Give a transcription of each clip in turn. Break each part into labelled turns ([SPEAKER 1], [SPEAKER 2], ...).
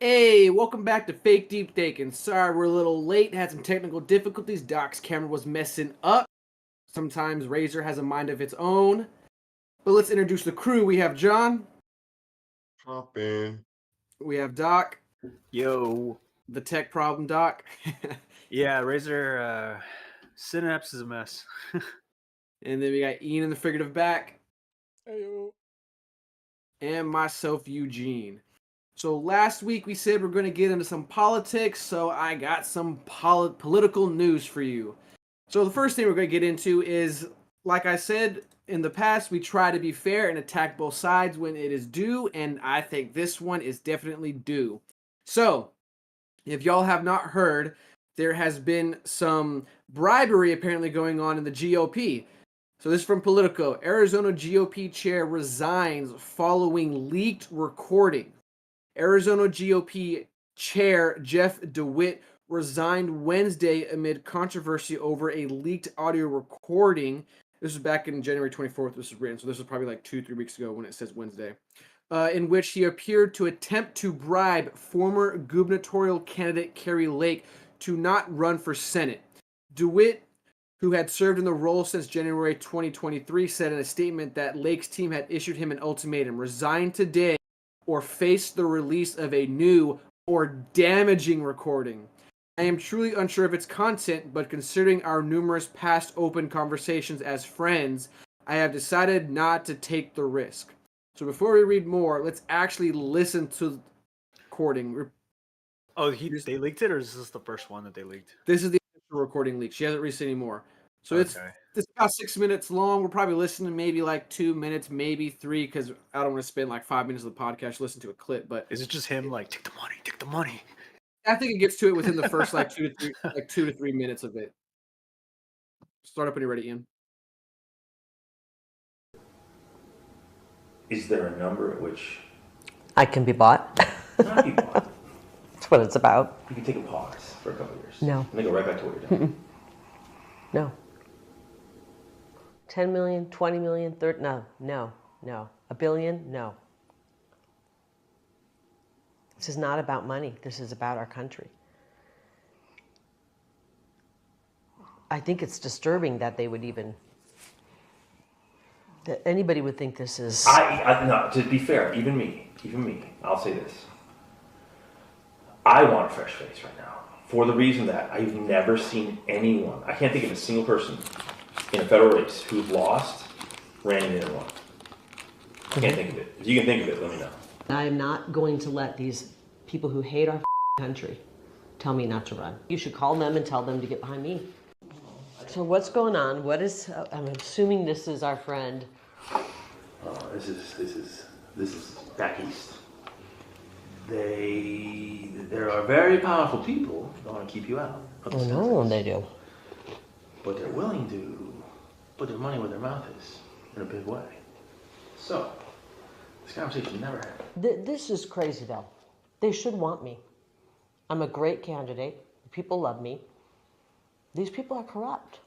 [SPEAKER 1] Hey, welcome back to Fake Deep Thinking. Sorry we're a little late, had some technical difficulties. Doc's camera was messing up. Sometimes Razor has a mind of its own. But let's introduce the crew. We have John.
[SPEAKER 2] Hop in.
[SPEAKER 1] We have Doc.
[SPEAKER 3] Yo.
[SPEAKER 1] The tech problem, Doc.
[SPEAKER 3] Yeah, Razor Synapse is a mess.
[SPEAKER 1] And then we got Ian in the figurative back.
[SPEAKER 2] Heyo.
[SPEAKER 1] And myself, Eugene. So last week we said we're going to get into some politics, so I got some political news for you. So the first thing we're going to get into is, like I said in the past, we try to be fair and attack both sides when it is due, and I think this one is definitely due. So, if y'all have not heard, there has been some bribery apparently going on in the GOP. So this is from Politico. Arizona GOP chair resigns following leaked recording. Arizona GOP chair Jeff DeWitt resigned Wednesday amid controversy over a leaked audio recording. This was back in January 24th. This was written, so this was probably like 2-3 weeks ago when it says Wednesday. In which he appeared to attempt to bribe former gubernatorial candidate Kari Lake to not run for Senate. DeWitt, who had served in the role since January 2023, said in a statement that Lake's team had issued him an ultimatum: resign today or face the release of a new or damaging recording. I am truly unsure of its content, but considering our numerous past open conversations as friends, I have decided not to take the risk. So before we read more, let's actually listen to the recording.
[SPEAKER 3] Oh, they leaked it, or is this the first one that they leaked?
[SPEAKER 1] This is the official recording leak. She hasn't released any more. So it's about 6 minutes long. We're probably listening maybe like 2 minutes, maybe 3, because I don't want to spend like 5 minutes of the podcast to listen to a clip. But
[SPEAKER 3] is it just him like take the money?
[SPEAKER 1] I think it gets to it within the first like 2 to 3 minutes of it. Start up when you're ready, Ian.
[SPEAKER 4] Is there a number at which
[SPEAKER 5] I can be bought?
[SPEAKER 4] not be bought?
[SPEAKER 5] That's what it's about.
[SPEAKER 4] You can take a pause for a couple of years.
[SPEAKER 5] No.
[SPEAKER 4] And then go right back to what you're doing.
[SPEAKER 5] No. 10 million, 20 million, 30, no. A billion, no. This is not about money. This is about our country. I think it's disturbing that they would even, that anybody would think this is...
[SPEAKER 4] No, to be fair, even me, I'll say this. I want a fresh face right now, for the reason that I've never seen anyone, I can't think of a single person in a federal race who's lost, ran in and won. I can't think of it. If you can think of it, let me know.
[SPEAKER 5] I am not going to let these people who hate our country tell me not to run. You should call them and tell them to get behind me. So what's going on? What is, I'm assuming this is our friend.
[SPEAKER 4] This is back east. There are very powerful people that want to keep you out.
[SPEAKER 5] Oh no, they do.
[SPEAKER 4] But they're willing to put their money where their mouth is in a big way. So, this conversation never happened.
[SPEAKER 5] This is crazy though. They should want me. I'm a great candidate. People love me. These people are corrupt.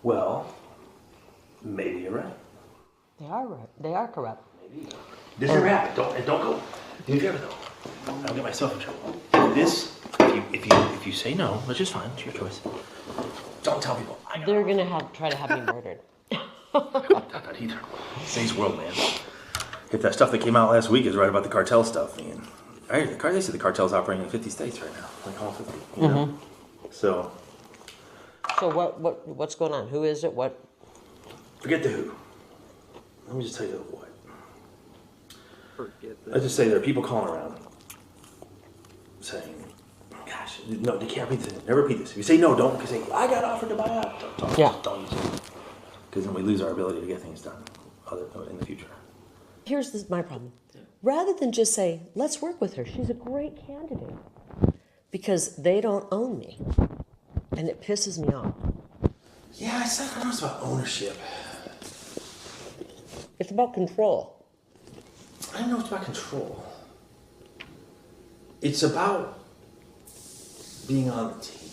[SPEAKER 4] Well, maybe you're right.
[SPEAKER 5] They are right. They are corrupt.
[SPEAKER 4] Maybe. This never happened. Don't go. Do me a favor though. I'll get myself in trouble. This, if you say no, which is fine, it's your choice. Don't tell people.
[SPEAKER 5] They're gonna try to have me murdered.
[SPEAKER 4] Not either. Today's world, man. If that stuff that came out last week is right about the cartel stuff, man. They say the cartel's operating in 50 states right now, like all 50. You know? So
[SPEAKER 5] what's going on? Who is it? What?
[SPEAKER 4] Forget the who. Let me just tell you the what. Let's just say there are people calling around saying, gosh, no, they can't repeat this. Never repeat this. If you say no, don't say, I got offered to buy out. Don't use it. Because then we lose our ability to get things done in the future.
[SPEAKER 5] Here's my problem. Rather than just say, let's work with her. She's a great candidate. Because they don't own me. And it pisses me off.
[SPEAKER 4] Yeah, I don't know it's about ownership.
[SPEAKER 5] It's about control.
[SPEAKER 4] I don't know it's about control. It's about being on the team.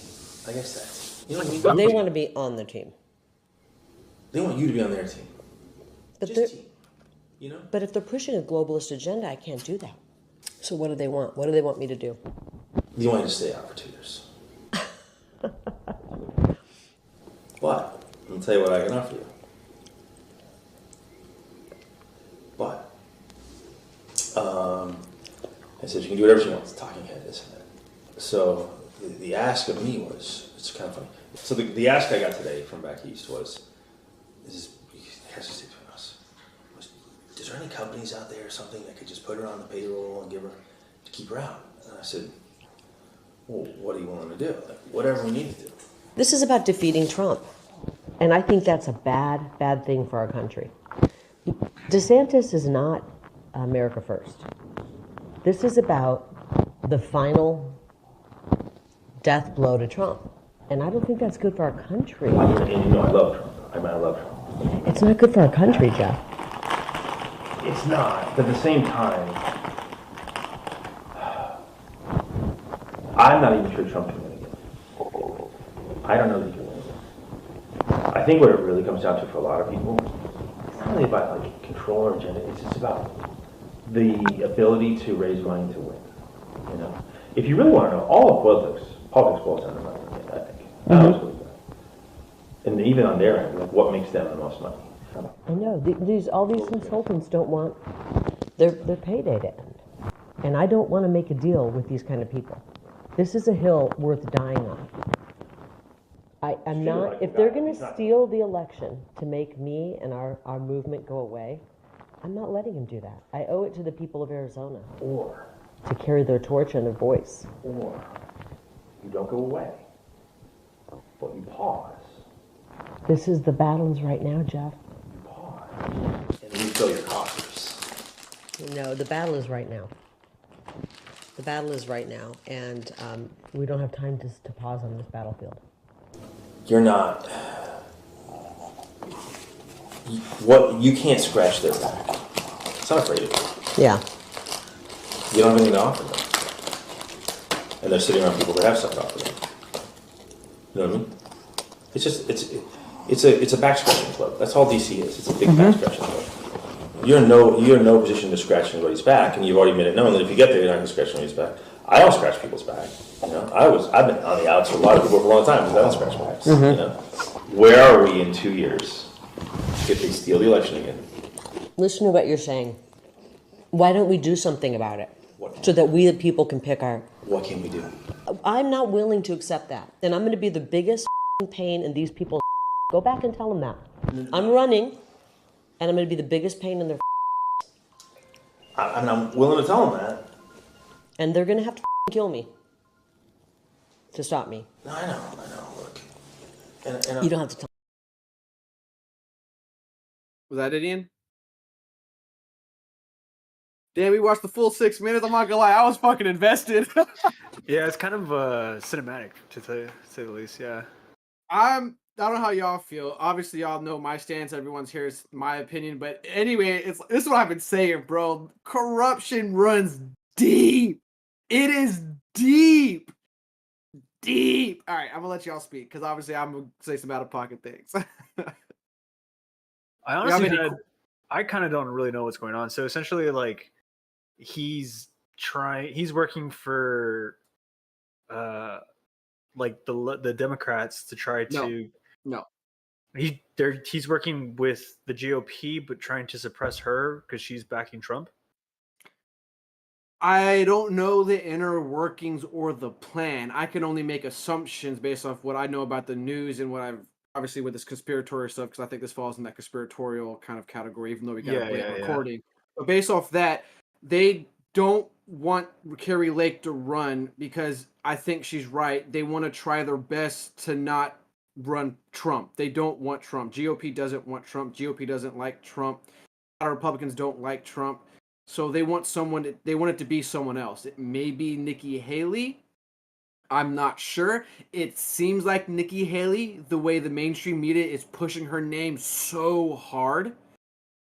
[SPEAKER 4] I guess that's, you know what I mean?
[SPEAKER 5] They want to be on the team.
[SPEAKER 4] They want you to be on their team.
[SPEAKER 5] But
[SPEAKER 4] Just team. You know?
[SPEAKER 5] But if they're pushing a globalist agenda, I can't do that. So what do they want? What do they want me to do?
[SPEAKER 4] You want me to stay out for 2 years. But, I'll tell you what I can offer you. But, I said, you can do whatever you want. It's a talking head, isn't it? So, the ask of me was, it's kind of funny. So the ask I got today from back east was, it has to stay between us. Is there any companies out there or something that could just put her on the payroll and give her, to keep her out? And I said, well, what are you willing to do? Like, whatever we need to do.
[SPEAKER 5] This is about defeating Trump. And I think that's a bad thing for our country. DeSantis is not America first. This is about the final death blow to Trump. And I don't think that's good for our country.
[SPEAKER 4] And you know I love Trump. I love Trump.
[SPEAKER 5] It's not good for our country, Jeff.
[SPEAKER 4] It's not. But at the same time, I'm not even sure Trump can win again. I don't know that he can win again. I think what it really comes down to for a lot of people, it's not really about like control or agenda. It's just about the ability to raise money to win. You know, if you really want to know, all of politics boils down to money. I think. I always believe that. And even on their end, like what makes them the most money?
[SPEAKER 5] I know. All these consultants don't want their payday to end. And I don't want to make a deal with these kind of people. This is a hill worth dying on. I'm not, if they're going to steal the election to make me and our movement go away, I'm not letting them do that. I owe it to the people of Arizona.
[SPEAKER 4] Or
[SPEAKER 5] to carry their torch and their voice.
[SPEAKER 4] Or you don't go away, but you pause.
[SPEAKER 5] This is the battles right now, Jeff.
[SPEAKER 4] You pause, and refill your coffers.
[SPEAKER 5] No, the battle is right now. The battle is right now, and we don't have time to pause on this battlefield.
[SPEAKER 4] You're not. You can't scratch their back. It's not afraid of you.
[SPEAKER 5] Yeah.
[SPEAKER 4] You don't have anything to offer them, and they're sitting around people that have stuff to offer them. You know what I mean? It's just it's a back scratching club. That's all DC is. It's a big back scratching club. You're in no position to scratch anybody's back, and you've already made it known that if you get there, you're not going to scratch anybody's back. I don't scratch people's back. You know, I've been on the outs for a lot of people for a long time because I don't scratch backs. You know, where are we in 2 years if they steal the election again?
[SPEAKER 5] Listen to what you're saying. Why don't we do something about it? So that we the people can pick our...
[SPEAKER 4] What can we do?
[SPEAKER 5] I'm not willing to accept that. And I'm going to be the biggest pain in these people's... Go back and tell them that. I'm running, and I'm going to be the biggest pain in their...
[SPEAKER 4] I mean, I'm willing to tell them that.
[SPEAKER 5] And they're going to have to kill me to stop me.
[SPEAKER 4] No, I know. Look. And
[SPEAKER 5] you don't have to tell.
[SPEAKER 1] Was that it, Ian? Damn, we watched the full 6 minutes. I'm not gonna lie, I was fucking invested.
[SPEAKER 3] Yeah, it's kind of cinematic to say the least. Yeah.
[SPEAKER 1] I don't know how y'all feel. Obviously, y'all know my stance. Everyone's here is my opinion. But anyway, this is what I've been saying, bro. Corruption runs deep. It is deep. Deep. All right, I'm gonna let y'all speak because obviously I'm gonna say some out of pocket things.
[SPEAKER 3] I honestly, I kind of don't really know what's going on. So essentially, like, he's working for, like the Democrats to try to.
[SPEAKER 1] No.
[SPEAKER 3] He's working with the GOP, but trying to suppress her because she's backing Trump.
[SPEAKER 1] I don't know the inner workings or the plan. I can only make assumptions based off what I know about the news and what I've obviously with this conspiratorial stuff, because I think this falls in that conspiratorial kind of category, even though we got a recording. But based off that, they don't want Carrie Lake to run because I think she's right. They want to try their best to not run Trump. They don't want Trump. GOP doesn't want Trump. GOP doesn't like Trump. A lot of Republicans don't like Trump. So they want it to be someone else. It may be Nikki Haley. I'm not sure. It seems like Nikki Haley, the way the mainstream media is pushing her name so hard.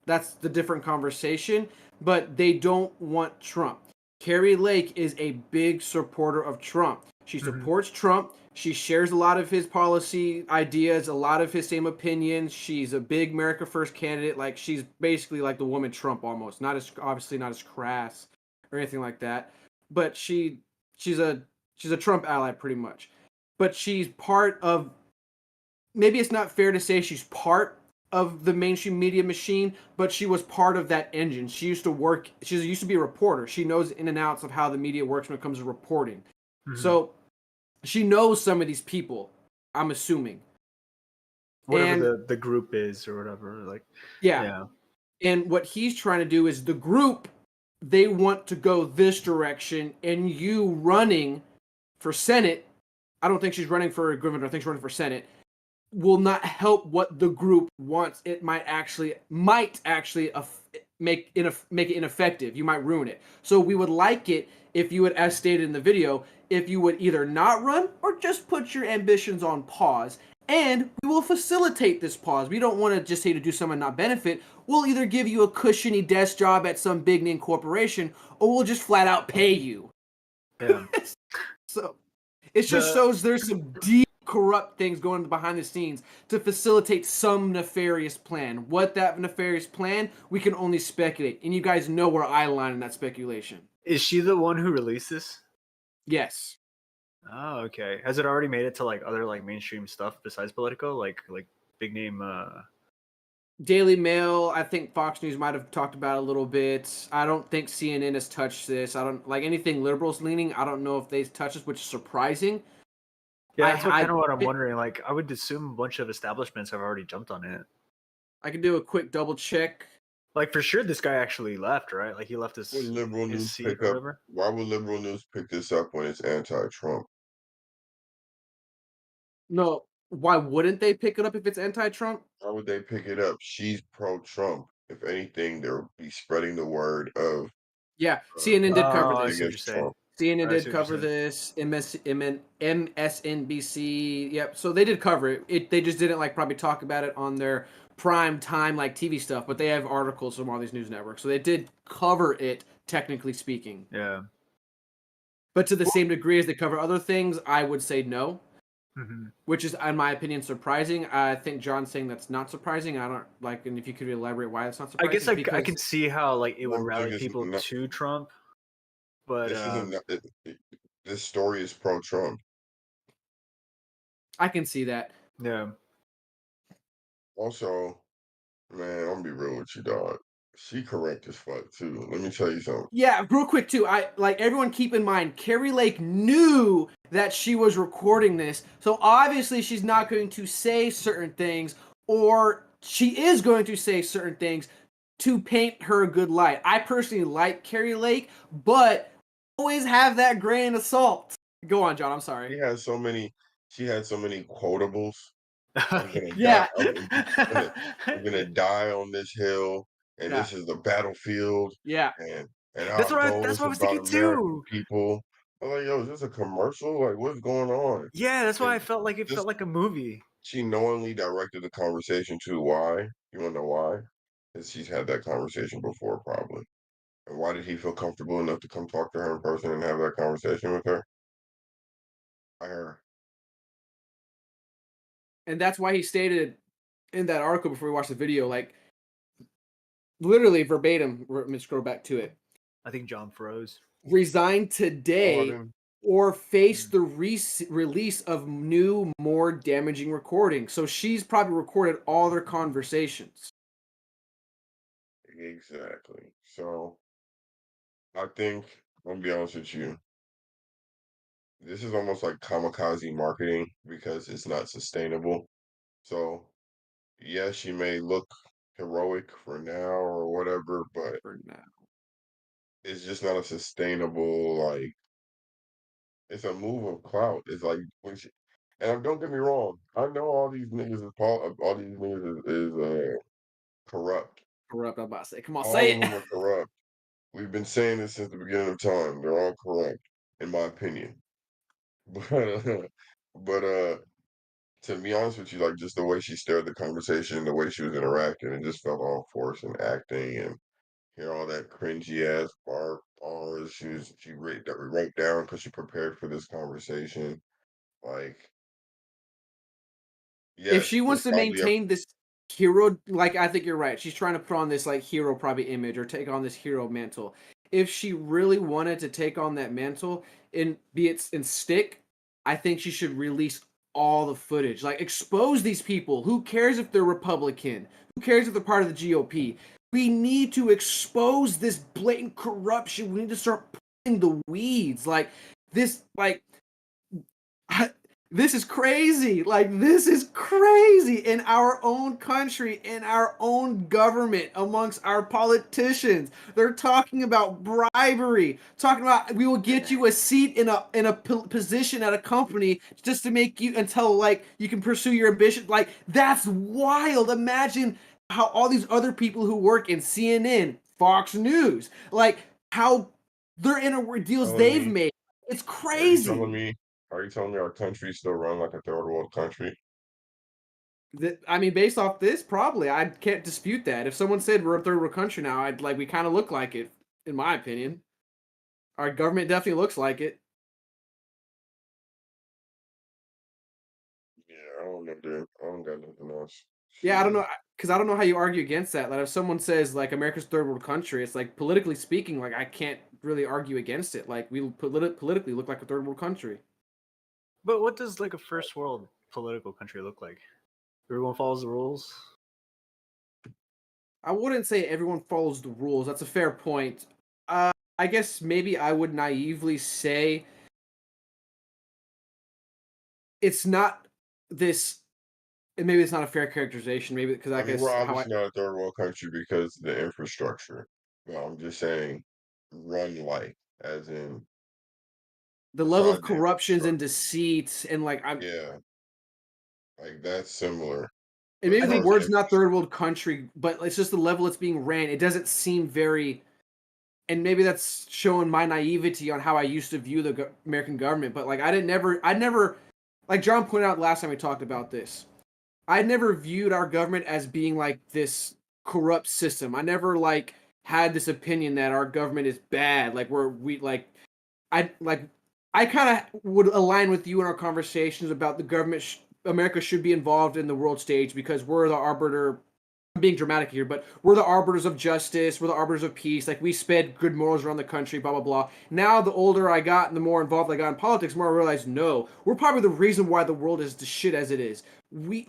[SPEAKER 1] That's the different conversation. But they don't want Trump. Carrie Lake is a big supporter of Trump. She supports Trump. She shares a lot of his policy ideas, a lot of his same opinions. She's a big America First candidate. Like, she's basically like the woman Trump almost. Obviously not as crass, or anything like that. But she's a Trump ally pretty much. But she's part of, maybe it's not fair to say she's part of the mainstream media machine, but she was part of that engine. She used to be a reporter. She knows in and outs of how the media works when it comes to reporting.
[SPEAKER 3] Mhm.
[SPEAKER 1] So she knows some of these people, I'm assuming.
[SPEAKER 3] Whatever the group is or whatever. Like,
[SPEAKER 1] yeah. And what he's trying to do is the group, they want to go this direction, and you running for Senate, I don't think she's running for governor, I think she's running for Senate, will not help what the group wants. It might actually make it ineffective. You might ruin it. So we would like it if you would, as stated in the video, if you would either not run or just put your ambitions on pause. And we will facilitate this pause. We don't want to just say to do something and not benefit. We'll either give you a cushiony desk job at some big name corporation, or we'll just flat out pay you.
[SPEAKER 3] Yeah.
[SPEAKER 1] So it just shows there's some deep corrupt things going behind the scenes to facilitate some nefarious plan. What that nefarious plan, we can only speculate. And you guys know where I line in that speculation.
[SPEAKER 3] Is she the one who released this?
[SPEAKER 1] Yes.
[SPEAKER 3] Oh, okay. Has it already made it to like other like mainstream stuff besides Politico, like big name?
[SPEAKER 1] Daily Mail, I think Fox News might have talked about it a little bit. I don't think CNN has touched this. I don't like anything liberals leaning. I don't know if they've touched this, which is surprising.
[SPEAKER 3] Yeah, that's kind of what I'm wondering. Like, I would assume a bunch of establishments have already jumped on it.
[SPEAKER 1] I can do a quick double check.
[SPEAKER 3] Like, for sure, this guy actually left, right? Like, he left his
[SPEAKER 2] liberal
[SPEAKER 3] his
[SPEAKER 2] news
[SPEAKER 3] seat
[SPEAKER 2] pick
[SPEAKER 3] or
[SPEAKER 2] up?
[SPEAKER 3] whatever.
[SPEAKER 2] Why would liberal news pick this up when it's anti-Trump?
[SPEAKER 1] No, why wouldn't they pick it up if it's anti-Trump?
[SPEAKER 2] Why would they pick it up? She's pro-Trump. If anything, they'll be spreading the word of.
[SPEAKER 1] Yeah, CNN did cover
[SPEAKER 3] I
[SPEAKER 1] this.
[SPEAKER 3] see what you're saying.
[SPEAKER 1] CNN
[SPEAKER 3] I
[SPEAKER 1] did
[SPEAKER 3] see what
[SPEAKER 1] cover
[SPEAKER 3] you're
[SPEAKER 1] this. MSNBC. Yep. So they did cover it. They just didn't like probably talk about it on their prime time like TV stuff, but they have articles from all these news networks, so they did cover it technically speaking.
[SPEAKER 3] Yeah.
[SPEAKER 1] But to the same degree as they cover other things, I would say no.
[SPEAKER 3] Mm-hmm.
[SPEAKER 1] Which is, in my opinion, surprising. I think John's saying that's not surprising. I don't like, and if you could elaborate why that's not
[SPEAKER 3] I
[SPEAKER 1] surprising.
[SPEAKER 3] guess I can see how like it would
[SPEAKER 2] One thing
[SPEAKER 3] rally
[SPEAKER 2] is
[SPEAKER 3] people
[SPEAKER 2] not-
[SPEAKER 3] to Trump, but
[SPEAKER 2] this story is pro-Trump.
[SPEAKER 1] I can see that.
[SPEAKER 3] yeah.
[SPEAKER 2] Also, man, I'm gonna be real with you, dog. She correct as fuck too. Let me tell you something.
[SPEAKER 1] Yeah, real quick too. I like everyone keep in mind Carrie Lake knew that she was recording this, so obviously she's not going to say certain things, or she is going to say certain things to paint her a good light. I personally like Carrie Lake, but always have that grain of salt. Go on, John. I'm sorry.
[SPEAKER 2] She had so many quotables. I'm gonna
[SPEAKER 1] Yeah.
[SPEAKER 2] I'm gonna die on this hill, and
[SPEAKER 1] Yeah.
[SPEAKER 2] this is the battlefield,
[SPEAKER 1] Yeah.
[SPEAKER 2] and
[SPEAKER 3] That's
[SPEAKER 2] our
[SPEAKER 3] what
[SPEAKER 2] goal
[SPEAKER 3] that's
[SPEAKER 2] is
[SPEAKER 3] what I was
[SPEAKER 2] about
[SPEAKER 3] thinking
[SPEAKER 2] American
[SPEAKER 3] too.
[SPEAKER 2] people. I'm like, yo, is this a commercial? Like, what's going on?
[SPEAKER 3] Yeah, that's why I
[SPEAKER 2] And
[SPEAKER 3] felt like it
[SPEAKER 2] just
[SPEAKER 3] felt like a movie.
[SPEAKER 2] she knowingly directed the conversation to why. You wanna know why? Because she's had that conversation before, probably. And why did he feel comfortable enough to come talk to her in person and have that conversation with her? By her.
[SPEAKER 1] And that's why he stated in that article before we watched the video, like literally verbatim. Let me scroll back to it.
[SPEAKER 3] I think John froze.
[SPEAKER 1] Resign today
[SPEAKER 2] Pardon?
[SPEAKER 1] or face the release of new, more damaging recordings. So she's probably recorded all their conversations.
[SPEAKER 2] Exactly. So I think, I'm gonna be honest with you, this is almost like kamikaze marketing because it's not sustainable. So yes, she may look heroic for now or whatever, but
[SPEAKER 1] For now.
[SPEAKER 2] it's just not a sustainable, like, it's a move of clout. It's like when she, and don't get me wrong, I know all these niggas is corrupt.
[SPEAKER 1] Corrupt, I'm about to say. Come on,
[SPEAKER 2] All
[SPEAKER 1] say
[SPEAKER 2] of them
[SPEAKER 1] it.
[SPEAKER 2] are corrupt. We've been saying this since the beginning of time. They're all corrupt, in my opinion. But to be honest with you, like just the way she started the conversation, the way she was interacting, it just felt all forced and acting and hear all that cringy ass bars she wrote down because she prepared for this conversation. Like,
[SPEAKER 1] If
[SPEAKER 2] yes,
[SPEAKER 1] she
[SPEAKER 2] there's
[SPEAKER 1] wants to
[SPEAKER 2] probably a
[SPEAKER 1] maintain this hero, like I think you're right. She's trying to put on this like hero probably image or take on this hero mantle. if she really wanted to take on that mantle and be it and stick, I think she should release all the footage. Like expose these people. Who cares if they're Republican? Who cares if they're part of the GOP? We need to expose this blatant corruption. We need to start pulling the weeds. Like this, like this is crazy. Like this is crazy in our own country, in our own government, amongst our politicians. They're talking about bribery, talking about we will get you a seat in a position at a company just to make you until like you can pursue your ambition. Like that's wild. Imagine how all these other people who work in CNN, Fox News, like how they're in deals
[SPEAKER 2] Telling
[SPEAKER 1] they've
[SPEAKER 2] me,
[SPEAKER 1] made. It's
[SPEAKER 2] are you telling
[SPEAKER 1] crazy.
[SPEAKER 2] me, are you telling me our country still run like a third world country?
[SPEAKER 1] I mean, based off this, probably I can't dispute that. If someone said we're a third world country now, I'd like we kind of look like it, in my opinion. Our government definitely looks like it.
[SPEAKER 2] Yeah, I don't know, dude. I don't got nothing else.
[SPEAKER 1] Yeah, I don't know,
[SPEAKER 2] Shit.
[SPEAKER 1] because I don't know how you argue against that. Like, if someone says like America's third world country, it's like politically speaking, like I can't really argue against it. Like we politically look like a third world country.
[SPEAKER 3] But what does like a first world political country look like? Everyone follows the rules.
[SPEAKER 1] I wouldn't say everyone follows the rules. That's a fair point. I guess maybe I would naively say it's not this. And maybe it's not a fair characterization. Maybe because I
[SPEAKER 2] I mean, we're
[SPEAKER 1] guess how I
[SPEAKER 2] obviously not a third world country because of the infrastructure. But I'm just saying, run like, as in,
[SPEAKER 1] the level of
[SPEAKER 2] besides the
[SPEAKER 1] corruptions and
[SPEAKER 2] infrastructure.
[SPEAKER 1] deceits and like I'm
[SPEAKER 2] Yeah, like that's similar.
[SPEAKER 1] and
[SPEAKER 2] But as
[SPEAKER 1] maybe
[SPEAKER 3] I
[SPEAKER 1] the
[SPEAKER 2] far
[SPEAKER 3] think
[SPEAKER 2] as the
[SPEAKER 1] word's not
[SPEAKER 2] infrastructure,
[SPEAKER 1] third world country, but it's just the level it's being ran. It doesn't seem very, and maybe that's showing my naivety on how I used to view the American government. But like I never, like John pointed out last time we talked about this. I never viewed our government as being like this corrupt system. I never like had this opinion that our government is bad. Like we like I like I kind of would align with you in our conversations about the government. America should be involved in the world stage because we're the arbiter. I'm being dramatic here, but we're the arbiters of justice. We're the arbiters of peace. Like we spread good morals around the country. Blah blah blah. Now, the older I got and the more involved I got in politics, the more I realized no, we're probably the reason why the world is the shit as it is. We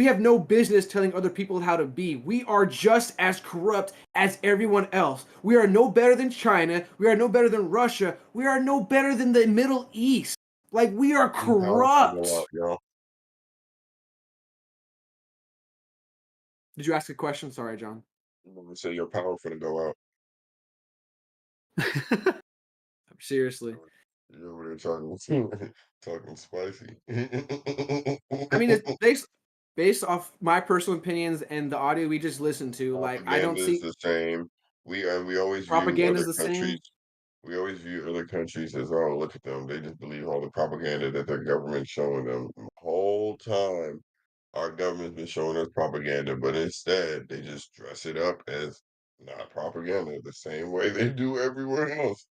[SPEAKER 1] have no business telling other people how to be. We are just as corrupt as everyone else. We are no better than China. We are no better than Russia. We are no better than the Middle East. Like we are
[SPEAKER 2] your power's gonna go
[SPEAKER 1] corrupt.
[SPEAKER 2] out, yo.
[SPEAKER 1] Did you ask a question? Sorry, John.
[SPEAKER 2] I'm gonna say your power finna go out.
[SPEAKER 1] Seriously.
[SPEAKER 2] You're over there talking, talking spicy.
[SPEAKER 1] I mean, it's based off my personal opinions and the audio we just listened to. Like, I don't
[SPEAKER 2] Propaganda is
[SPEAKER 1] see
[SPEAKER 2] the same. We always view
[SPEAKER 1] propaganda is
[SPEAKER 2] other
[SPEAKER 1] the
[SPEAKER 2] countries.
[SPEAKER 1] same.
[SPEAKER 2] We always view other countries as, oh, look at them. They just believe all the propaganda that their government's showing them. The whole time, our government's been showing us propaganda, but instead, they just dress it up as not propaganda the same way they do everywhere else.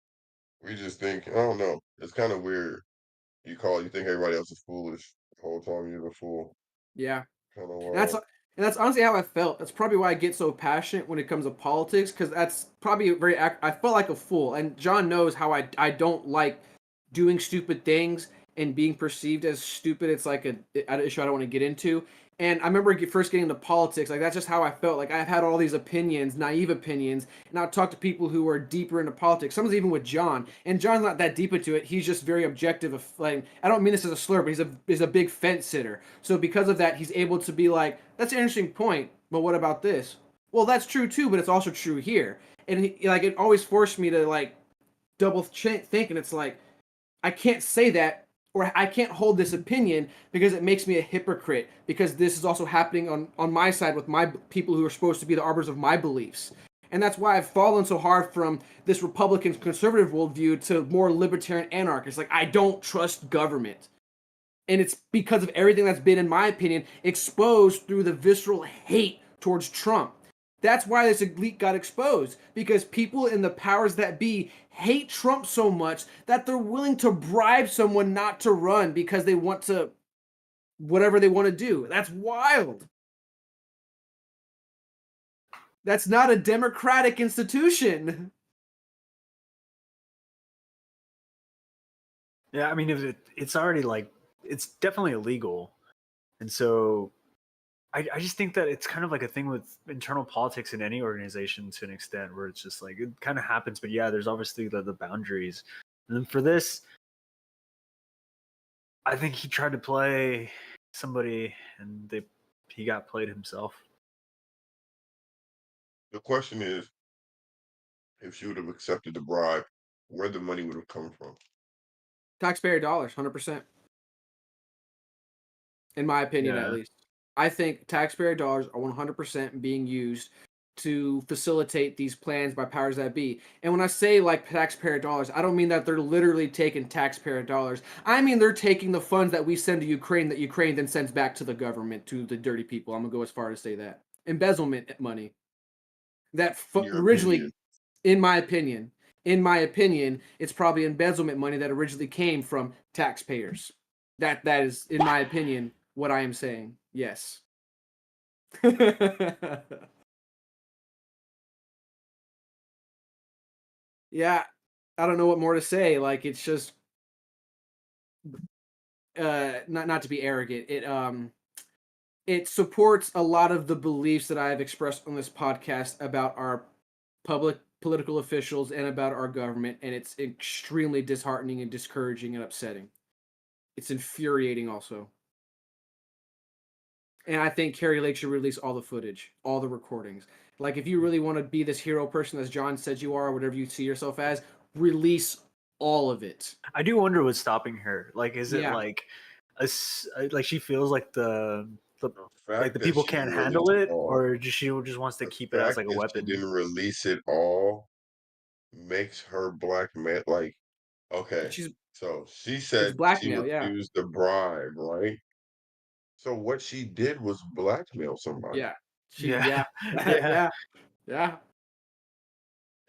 [SPEAKER 2] We just think, I don't know. It's kind of weird. You think everybody else is foolish the whole time you're the fool.
[SPEAKER 1] Yeah.
[SPEAKER 2] Kind of
[SPEAKER 1] And
[SPEAKER 2] wild.
[SPEAKER 1] that's honestly how I felt. That's probably why I get so passionate when it comes to politics, because that's probably I felt like a fool. And John knows how I don't like doing stupid things and being perceived as stupid. It's like an issue I don't want to get into. And I remember first getting into politics, like that's just how I felt. Like I've had all these opinions, naive opinions, and I'll talk to people who are deeper into politics. Someone's even with John, and John's not that deep into it. He's just very objective. Of like, I don't mean this as a slur, but he's a big fence sitter. So because of that, he's able to be like, that's an interesting point. But what about this? Well, that's true too, but it's also true here. And like it always forced me to like double think, and it's like I can't say that or I can't hold this opinion because it makes me a hypocrite because this is also happening on my side with my people who are supposed to be the arbiters of my beliefs. And that's why I've fallen so hard from this Republican conservative worldview to more libertarian anarchist. Like, I don't trust government. And it's because of everything that's been, in my opinion, exposed through the visceral hate towards Trump. That's why this elite got exposed, because people in the powers that be hate Trump so much that they're willing to bribe someone not to run because they want to, whatever they want to do. That's wild. That's not a democratic institution.
[SPEAKER 3] Yeah, I mean, if it's already like it's definitely illegal, and so I just think that it's kind of like a thing with internal politics in any organization to an extent, where it's just like it kind of happens, but yeah, there's obviously the boundaries. And then for this, I think he tried to play somebody, and he got played himself.
[SPEAKER 2] The question is, if she would have accepted the bribe, where the money would have come from.
[SPEAKER 1] Taxpayer dollars, 100%. In my opinion, at
[SPEAKER 3] Yeah.
[SPEAKER 1] least. I think taxpayer dollars are 100% being used to facilitate these plans by powers that be. And when I say like taxpayer dollars, I don't mean that they're literally taking taxpayer dollars. I mean they're taking the funds that we send to Ukraine that Ukraine then sends back to the government, to the dirty people. I'm going to go as far as to say that. Embezzlement money. That
[SPEAKER 2] In your
[SPEAKER 1] originally,
[SPEAKER 2] opinion,
[SPEAKER 1] in my opinion, it's probably embezzlement money that originally came from taxpayers. That is, in my opinion, what I am saying. Yes. Yeah, I don't know what more to say. Like it's just not to be arrogant. It supports a lot of the beliefs that I have expressed on this podcast about our public political officials and about our government, and it's extremely disheartening and discouraging and upsetting. It's infuriating also. And I think Carrie Lake should release all the footage, all the recordings. Like, if you really want to be this hero person, as John said you are, or whatever you see yourself as, release all of it.
[SPEAKER 3] I do wonder what's stopping her. Like, is it
[SPEAKER 1] Yeah.
[SPEAKER 3] like like she feels like the
[SPEAKER 2] fact that
[SPEAKER 3] people
[SPEAKER 2] she
[SPEAKER 3] can't
[SPEAKER 2] didn't
[SPEAKER 3] handle
[SPEAKER 2] release
[SPEAKER 3] it,
[SPEAKER 2] all,
[SPEAKER 3] or she just wants to
[SPEAKER 2] the
[SPEAKER 3] keep it as
[SPEAKER 2] fact
[SPEAKER 3] like a
[SPEAKER 2] that she
[SPEAKER 3] weapon?
[SPEAKER 2] didn't release it all makes her black man. Like, okay,
[SPEAKER 1] She's
[SPEAKER 2] so she
[SPEAKER 1] it's
[SPEAKER 2] said she
[SPEAKER 1] blackmail, yeah.
[SPEAKER 2] refused the bribe, right? So what she did was blackmail somebody.
[SPEAKER 1] Yeah.
[SPEAKER 3] Yeah.
[SPEAKER 1] Yeah.
[SPEAKER 3] Yeah.
[SPEAKER 1] Yeah.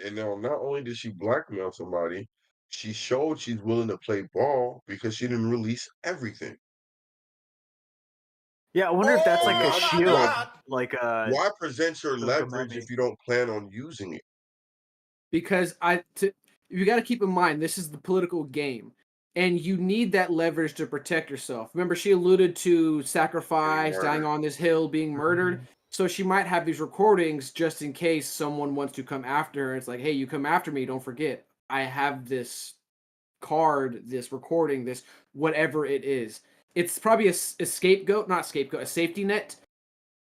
[SPEAKER 2] And now, not only did she blackmail somebody, she showed she's willing to play ball because she didn't release everything.
[SPEAKER 3] Yeah, I wonder if that's
[SPEAKER 2] So
[SPEAKER 3] like a
[SPEAKER 2] now,
[SPEAKER 3] shield, like
[SPEAKER 2] why present your
[SPEAKER 3] like a
[SPEAKER 2] leverage
[SPEAKER 3] mammy.
[SPEAKER 2] if you don't plan on using it?
[SPEAKER 1] Because you got to keep in mind this is the political game, and you need that leverage to protect yourself. Remember, she alluded to sacrifice, dying
[SPEAKER 2] murdered.
[SPEAKER 1] on this hill, being murdered. So she might have these recordings just in case someone wants to come after her. It's like, hey, you come after me, don't forget, I have this card, this recording, this whatever it is. It's probably a scapegoat, not scapegoat, a safety net.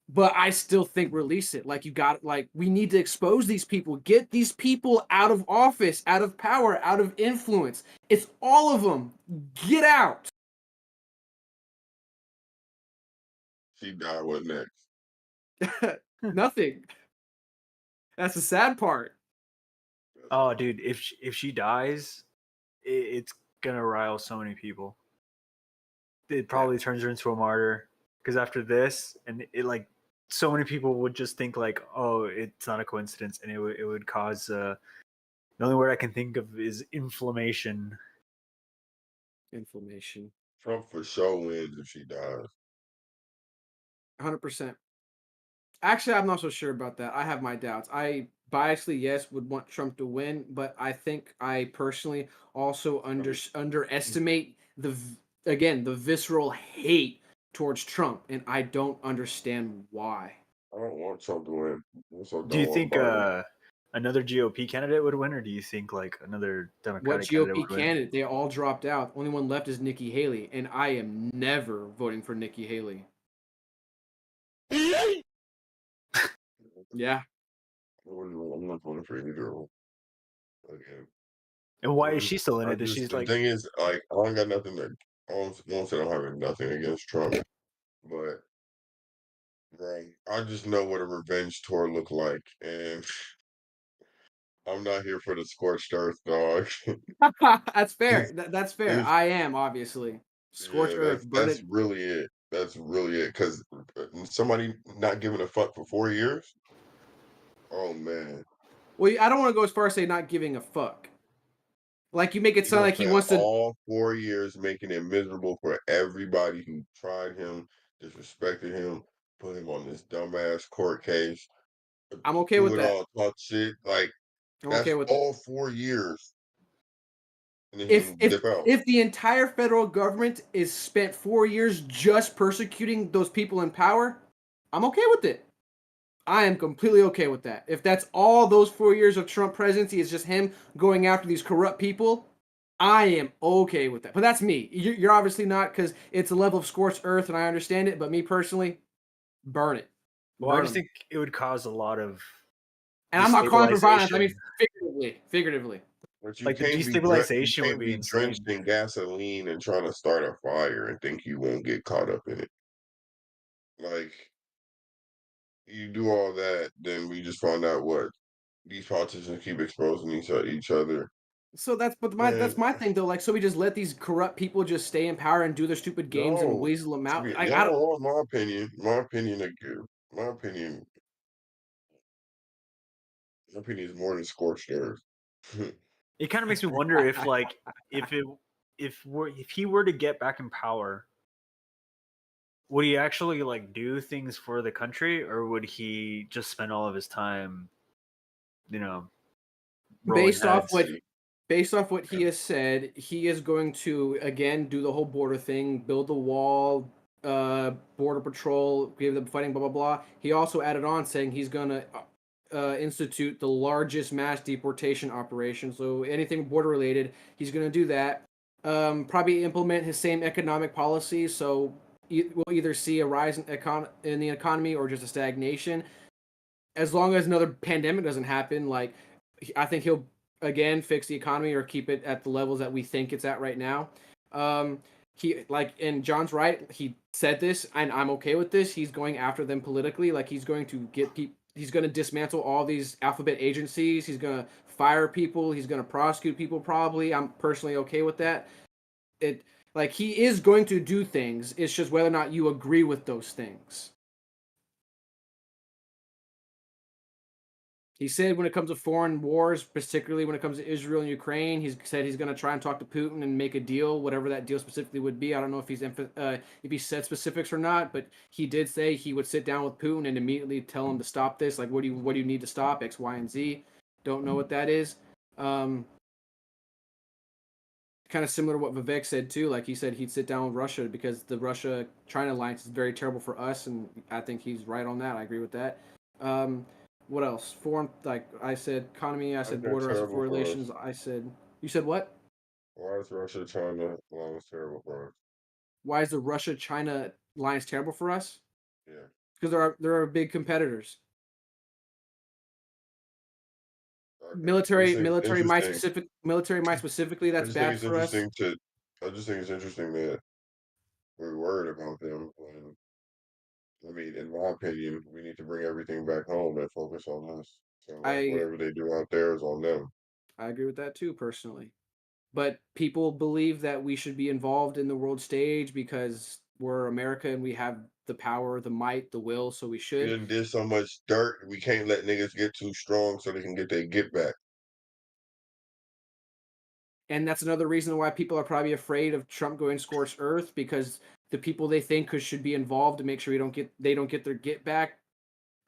[SPEAKER 1] But I still think release it. Like, you got, like, we need to expose these people, get these people out of office, out of power, out of influence. It's all of them. Get out.
[SPEAKER 2] She died. What next?
[SPEAKER 1] Nothing. That's the sad part.
[SPEAKER 3] Oh, dude, if she dies, it's gonna rile so many people. It probably turns her into a martyr, because after this, and it like so many people would just think like, oh, it's not a coincidence, and it would cause the only word I can think of is inflammation.
[SPEAKER 1] Inflammation.
[SPEAKER 2] Trump for sure wins if she dies.
[SPEAKER 1] 100%. Actually, I'm not so sure about that. I have my doubts. I biasly, yes, would want Trump to win, but I think I personally also underestimate again, the visceral hate towards Trump, and I don't understand why.
[SPEAKER 2] I don't want Trump to win. I also
[SPEAKER 3] Do you
[SPEAKER 2] don't want
[SPEAKER 3] think
[SPEAKER 2] Biden.
[SPEAKER 3] another GOP candidate would win, or do you think like another
[SPEAKER 1] What
[SPEAKER 3] Democratic candidate
[SPEAKER 1] GOP
[SPEAKER 3] would win?
[SPEAKER 1] candidate? They all dropped out. Only one left is Nikki Haley, and I am never voting for Nikki Haley. Yeah.
[SPEAKER 2] I'm not voting for either of them. Again.
[SPEAKER 3] And why is she still in it? Does she's
[SPEAKER 2] The
[SPEAKER 3] like,
[SPEAKER 2] thing is, like, I don't got nothing to. I won't say I'm having nothing against Trump, but right, I just know what a revenge tour look like, and I'm not here for the scorched earth, dog.
[SPEAKER 1] That's fair.
[SPEAKER 2] It's,
[SPEAKER 1] That's fair.
[SPEAKER 2] it's
[SPEAKER 1] I am, obviously. Scorch
[SPEAKER 2] yeah,
[SPEAKER 1] earth, burn
[SPEAKER 2] that's
[SPEAKER 1] it.
[SPEAKER 2] really it. That's really it. Because somebody not giving a fuck for 4 years. Oh man,
[SPEAKER 1] Well, I don't want to go as far as say not giving a fuck. Like, you make it
[SPEAKER 2] he
[SPEAKER 1] sound
[SPEAKER 2] gonna
[SPEAKER 1] like he
[SPEAKER 2] spend
[SPEAKER 1] wants to.
[SPEAKER 2] all 4 years making it miserable for everybody who tried him, disrespected him, put him on this dumbass court case,
[SPEAKER 1] I'm okay
[SPEAKER 2] do
[SPEAKER 1] with
[SPEAKER 2] it
[SPEAKER 1] that.
[SPEAKER 2] all, talk shit. Like,
[SPEAKER 1] I'm
[SPEAKER 2] that's
[SPEAKER 1] okay with it.
[SPEAKER 2] all 4 years. and then
[SPEAKER 1] If
[SPEAKER 2] he'll
[SPEAKER 1] if
[SPEAKER 2] dip out.
[SPEAKER 1] if the entire federal government is spent 4 years just persecuting those people in power, I'm okay with it. I am completely okay with that. If that's all those 4 years of Trump presidency is just him going after these corrupt people, I am okay with that. But that's me. You're obviously not, because it's a level of scorched earth, and I understand it. But me personally, burn it.
[SPEAKER 3] Well, I
[SPEAKER 1] Burn
[SPEAKER 3] just
[SPEAKER 1] 'em.
[SPEAKER 3] think it would cause a lot of
[SPEAKER 1] And I'm not calling for violence. I mean
[SPEAKER 3] destabilization.
[SPEAKER 1] figuratively. Figuratively.
[SPEAKER 2] But you
[SPEAKER 3] Like the
[SPEAKER 2] can't be you
[SPEAKER 3] destabilization would
[SPEAKER 2] can't
[SPEAKER 3] be
[SPEAKER 2] be drenched
[SPEAKER 3] insane.
[SPEAKER 2] in gasoline and trying to start a fire and think you won't get caught up in it. Like you do all that, then we just find out what these politicians keep exposing each other.
[SPEAKER 1] So that's
[SPEAKER 2] Man,
[SPEAKER 1] my thing though. Like, so we just let these corrupt people just stay in power and do their stupid games and
[SPEAKER 2] no,
[SPEAKER 1] weasel them out. Like,
[SPEAKER 2] y'all
[SPEAKER 1] I
[SPEAKER 2] don't
[SPEAKER 1] don't.
[SPEAKER 2] want my opinion. My opinion is more than scorched earth.
[SPEAKER 3] It kind of makes me wonder if like if he were to get back in power, would he actually like do things for the country, or would he just spend all of his time, you know, rolling
[SPEAKER 1] based off
[SPEAKER 3] heads?
[SPEAKER 1] what based off what he has said, he is going to again do the whole border thing, build the wall, border patrol, give them fighting, blah blah blah. He also added on saying he's gonna institute the largest mass deportation operation. So anything border related, he's gonna do that. Probably implement his same economic policies. So we'll either see a rise in the economy or just a stagnation. As long as another pandemic doesn't happen, like I think he'll again fix the economy or keep it at the levels that we think it's at right now. He like, and John's right. He said this, and I'm okay with this. He's going after them politically. Like he's going to get people. He's going to dismantle all these alphabet agencies. He's going to fire people. He's going to prosecute people. Probably. I'm personally okay with that. It like he is going to do things. It's just whether or not you agree with those things. He said when it comes to foreign wars, particularly when it comes to Israel and Ukraine, he's said he's going to try and talk to Putin and make a deal, whatever that deal specifically would be. I don't know if if he said specifics or not, but he did say he would sit down with Putin and immediately tell him to stop this. Like, what do you need to stop? X, Y, and Z. Don't know what that is. Kind of similar to what Vivek said too. Like he said he'd sit down with Russia because the Russia-China alliance is very terrible for us, and I think he's right on that. I agree with that. What else? Foreign, like I said, economy. I said
[SPEAKER 2] That's
[SPEAKER 1] border. I said
[SPEAKER 2] terrible
[SPEAKER 1] foreign
[SPEAKER 2] for us.
[SPEAKER 1] relations. I said, you said what?
[SPEAKER 2] Why is Russia trying to allow terrible for us?
[SPEAKER 1] Why is the Russia-China alliance terrible for us?
[SPEAKER 2] Yeah.
[SPEAKER 1] Because there are big competitors.
[SPEAKER 2] Okay.
[SPEAKER 1] Military might specifically.
[SPEAKER 2] I
[SPEAKER 1] That's
[SPEAKER 2] just think
[SPEAKER 1] bad
[SPEAKER 2] it's
[SPEAKER 1] for us.
[SPEAKER 2] interesting I just think it's interesting that we're worried about them when, I mean, in my opinion, we need to bring everything back home and focus on us. So like
[SPEAKER 1] I
[SPEAKER 2] whatever they do out there is on them.
[SPEAKER 1] I agree with that too personally. But people believe that we should be involved in the world stage because we're America and we have the power, the might, the will, so we
[SPEAKER 2] We
[SPEAKER 1] should.
[SPEAKER 2] done did so much dirt, we can't let niggas get too strong so they can get their get back.
[SPEAKER 1] And that's another reason why people are probably afraid of Trump going scorched earth, because the people they think should be involved to make sure they don't get their get back.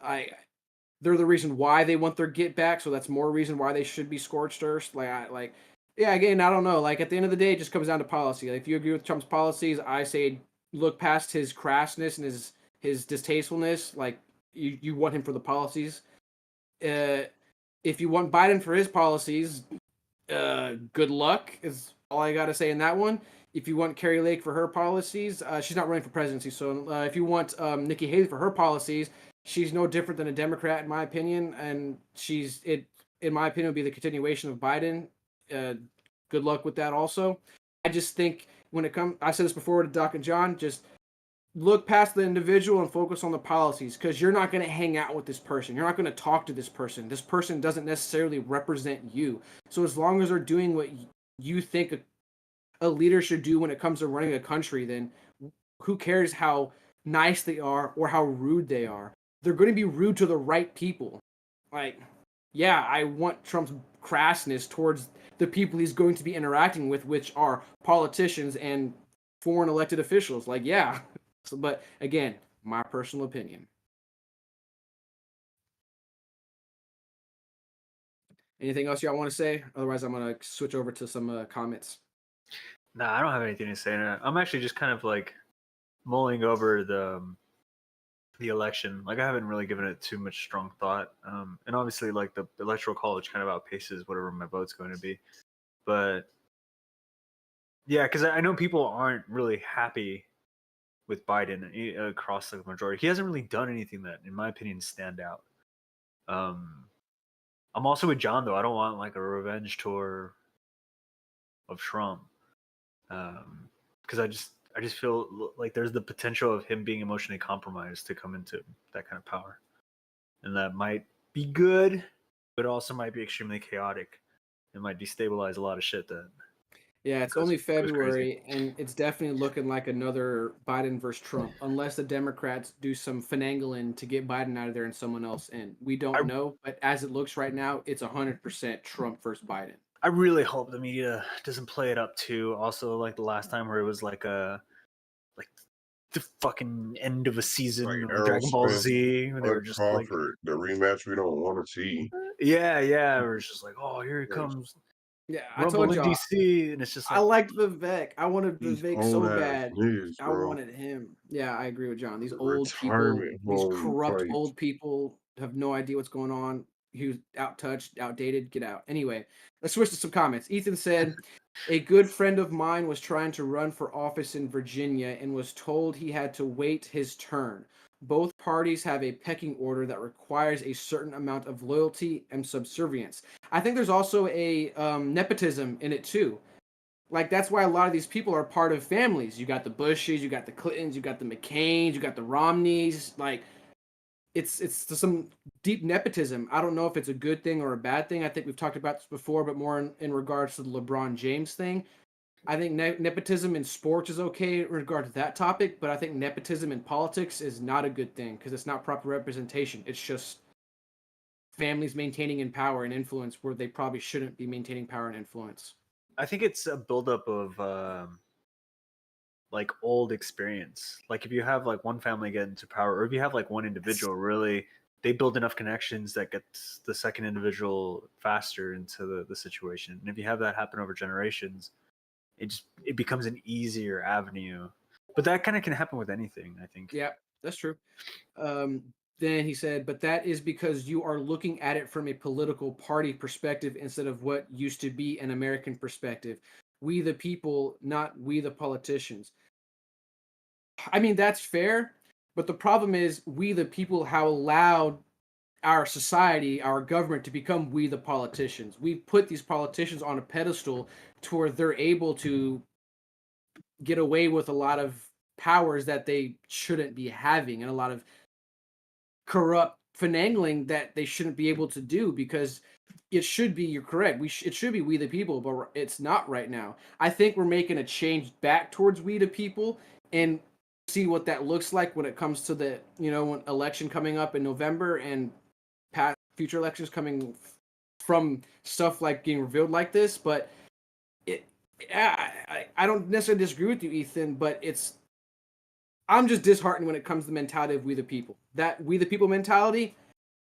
[SPEAKER 1] They're the reason why they want their get back, so that's more reason why they should be scorched earth. Yeah, again, I don't know. Like at the end of the day, it just comes down to policy. Like if you agree with Trump's policies, I say look past his crassness and his distastefulness. Like you want him for the policies. If you want Biden for his policies, good luck is all I got to say in that one. If you want Carrie Lake for her policies, she's not running for presidency. So if you want Nikki Haley for her policies, she's no different than a Democrat in my opinion, and in my opinion, would be the continuation of Biden. Good luck with that. Also, I just think when it comes, I said this before to Doc and John, just look past the individual and focus on the policies, because you're not going to hang out with this person. You're not going to talk to this person. This person doesn't necessarily represent you. So as long as they're doing what you think a leader should do when it comes to running a country, then who cares how nice they are or how rude they are? They're going to be rude to the right people. Like, yeah, I want Trump's crassness towards the people he's going to be interacting with, which are politicians and foreign elected officials. Like, yeah. So, but again, my personal opinion. Anything else y'all want to say? Otherwise, I'm gonna switch over to some comments.
[SPEAKER 3] Nah, I don't have anything to say. I'm actually just kind of like mulling over the election. Like I haven't really given it too much strong thought. And obviously, like the electoral college kind of outpaces whatever my vote's going to be. But yeah, because I know people aren't really happy with Biden across the majority. He hasn't really done anything that, in my opinion, stand out. I'm also with John though. I don't want like a revenge tour of Trump, because I just feel like there's the potential of him being emotionally compromised to come into that kind of power, and that might be good, but also might be extremely chaotic. It might destabilize a lot of shit. That
[SPEAKER 1] Yeah, it's
[SPEAKER 3] goes-
[SPEAKER 1] only
[SPEAKER 3] goes crazy.
[SPEAKER 1] February, and it's definitely looking like another Biden versus Trump, unless the Democrats do some finagling to get Biden out of there and someone else in. We don't know, but as it looks right now, it's 100% Trump versus Biden.
[SPEAKER 3] I really hope the media doesn't play it up too. Also, like the last time where it was like the fucking end of a season
[SPEAKER 2] Like
[SPEAKER 3] of
[SPEAKER 2] Errol
[SPEAKER 3] Dragon Ball
[SPEAKER 2] Spence,
[SPEAKER 3] Z, when they
[SPEAKER 2] Bud
[SPEAKER 3] were just like,
[SPEAKER 2] Crawford, the rematch we don't want to see.
[SPEAKER 3] yeah, where it's just like, oh, here he
[SPEAKER 2] Like,
[SPEAKER 3] comes,
[SPEAKER 1] Yeah, I
[SPEAKER 3] Rumble
[SPEAKER 1] told
[SPEAKER 3] in
[SPEAKER 1] y'all,
[SPEAKER 3] DC, and it's just
[SPEAKER 1] I
[SPEAKER 3] like,
[SPEAKER 1] liked Vivek. I wanted
[SPEAKER 2] these
[SPEAKER 1] Vivek
[SPEAKER 2] old
[SPEAKER 1] so
[SPEAKER 2] ass
[SPEAKER 1] bad.
[SPEAKER 2] niggas,
[SPEAKER 1] I
[SPEAKER 2] bro.
[SPEAKER 1] wanted him. Yeah, I agree with John. These
[SPEAKER 2] The
[SPEAKER 1] old people,
[SPEAKER 2] retirement
[SPEAKER 1] these
[SPEAKER 2] home
[SPEAKER 1] corrupt
[SPEAKER 2] fights.
[SPEAKER 1] old people have no idea what's going on. He was out touched, outdated. Get out. Anyway, let's switch to some comments. Ethan said, a good friend of mine was trying to run for office in Virginia and was told he had to wait his turn. Both parties have a pecking order that requires a certain amount of loyalty and subservience. I think there's also a nepotism in it too. Like that's why a lot of these people are part of families. You got the Bushes, you got the Clintons, you got the McCains, you got the Romneys. Like it's some deep nepotism. I don't know if it's a good thing or a bad thing. I think we've talked about this before, but more in regards to the LeBron James thing. I think nepotism in sports is okay in regard to that topic, but I think nepotism in politics is not a good thing because it's not proper representation. It's just families maintaining in power and influence where they probably shouldn't be maintaining power and influence.
[SPEAKER 3] I think it's a buildup of like old experience. Like if you have like one family get into power, or if you have like one individual really, they build enough connections that gets the second individual faster into the situation. And if you have that happen over generations, it becomes an easier avenue. But that kind of can happen with anything, I think.
[SPEAKER 1] Yeah, that's true. Then he said, but that is because you are looking at it from a political party perspective instead of what used to be an American perspective. We the people, not we the politicians. I mean, that's fair, but the problem is we the people have allowed our society, our government to become we the politicians. We put these politicians on a pedestal to where they're able to get away with a lot of powers that they shouldn't be having and a lot of corrupt finagling that they shouldn't be able to do because it should be, you're correct, it should be we the people, but it's not right now. I think we're making a change back towards we the people and see what that looks like when it comes to the when election coming up in November and past future elections coming from stuff like getting revealed like this. But it I don't necessarily disagree with you, Ethan, but I'm just disheartened when it comes to the mentality of we the people. That we the people mentality,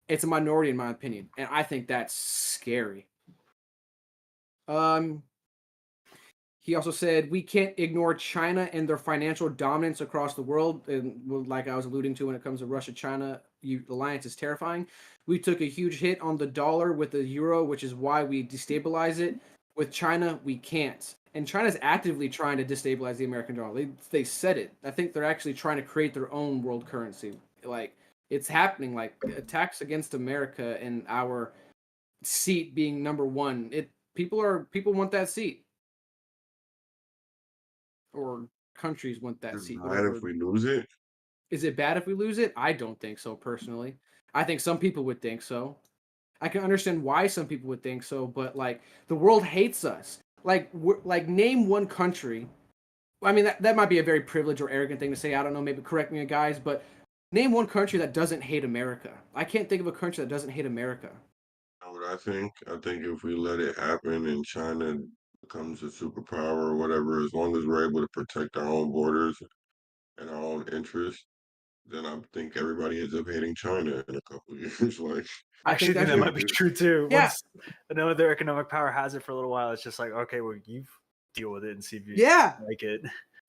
[SPEAKER 1] it's a minority in my opinion, and I think that's scary. He also said we can't ignore China and their financial dominance across the world, and like I was alluding to when it comes to Russia-China alliance is terrifying. We took a huge hit on the dollar with the euro, which is why we destabilize it. With China, we can't. And China's actively trying to destabilize the American dollar. They said it. I think they're actually trying to create their own world currency. Like it's happening. Like attacks against America and our seat being number one. People want that seat, or countries want that
[SPEAKER 2] It's
[SPEAKER 1] seat.
[SPEAKER 2] bad
[SPEAKER 1] Whatever.
[SPEAKER 2] if we lose it.
[SPEAKER 1] Is it bad if we lose it? I don't think so personally. I think some people would think so. I can understand why some people would think so, but like the world hates us. Like name one country. I mean that might be a very privileged or arrogant thing to say. I don't know. Maybe correct me, guys. But name one country that doesn't hate America. I can't think of a country that doesn't hate America.
[SPEAKER 2] You know what I think? I think if we let it happen and China becomes a superpower or whatever, as long as we're able to protect our own borders and our own interests, then I think everybody ends up hating China in a couple of years. Like,
[SPEAKER 1] I
[SPEAKER 3] Actually,
[SPEAKER 1] think
[SPEAKER 3] think that
[SPEAKER 1] that's
[SPEAKER 3] might be true too.
[SPEAKER 1] Yeah.
[SPEAKER 3] Once another economic power has it for a little while, it's just like, okay, well, you deal with it and see if you
[SPEAKER 1] Yeah.
[SPEAKER 3] like it.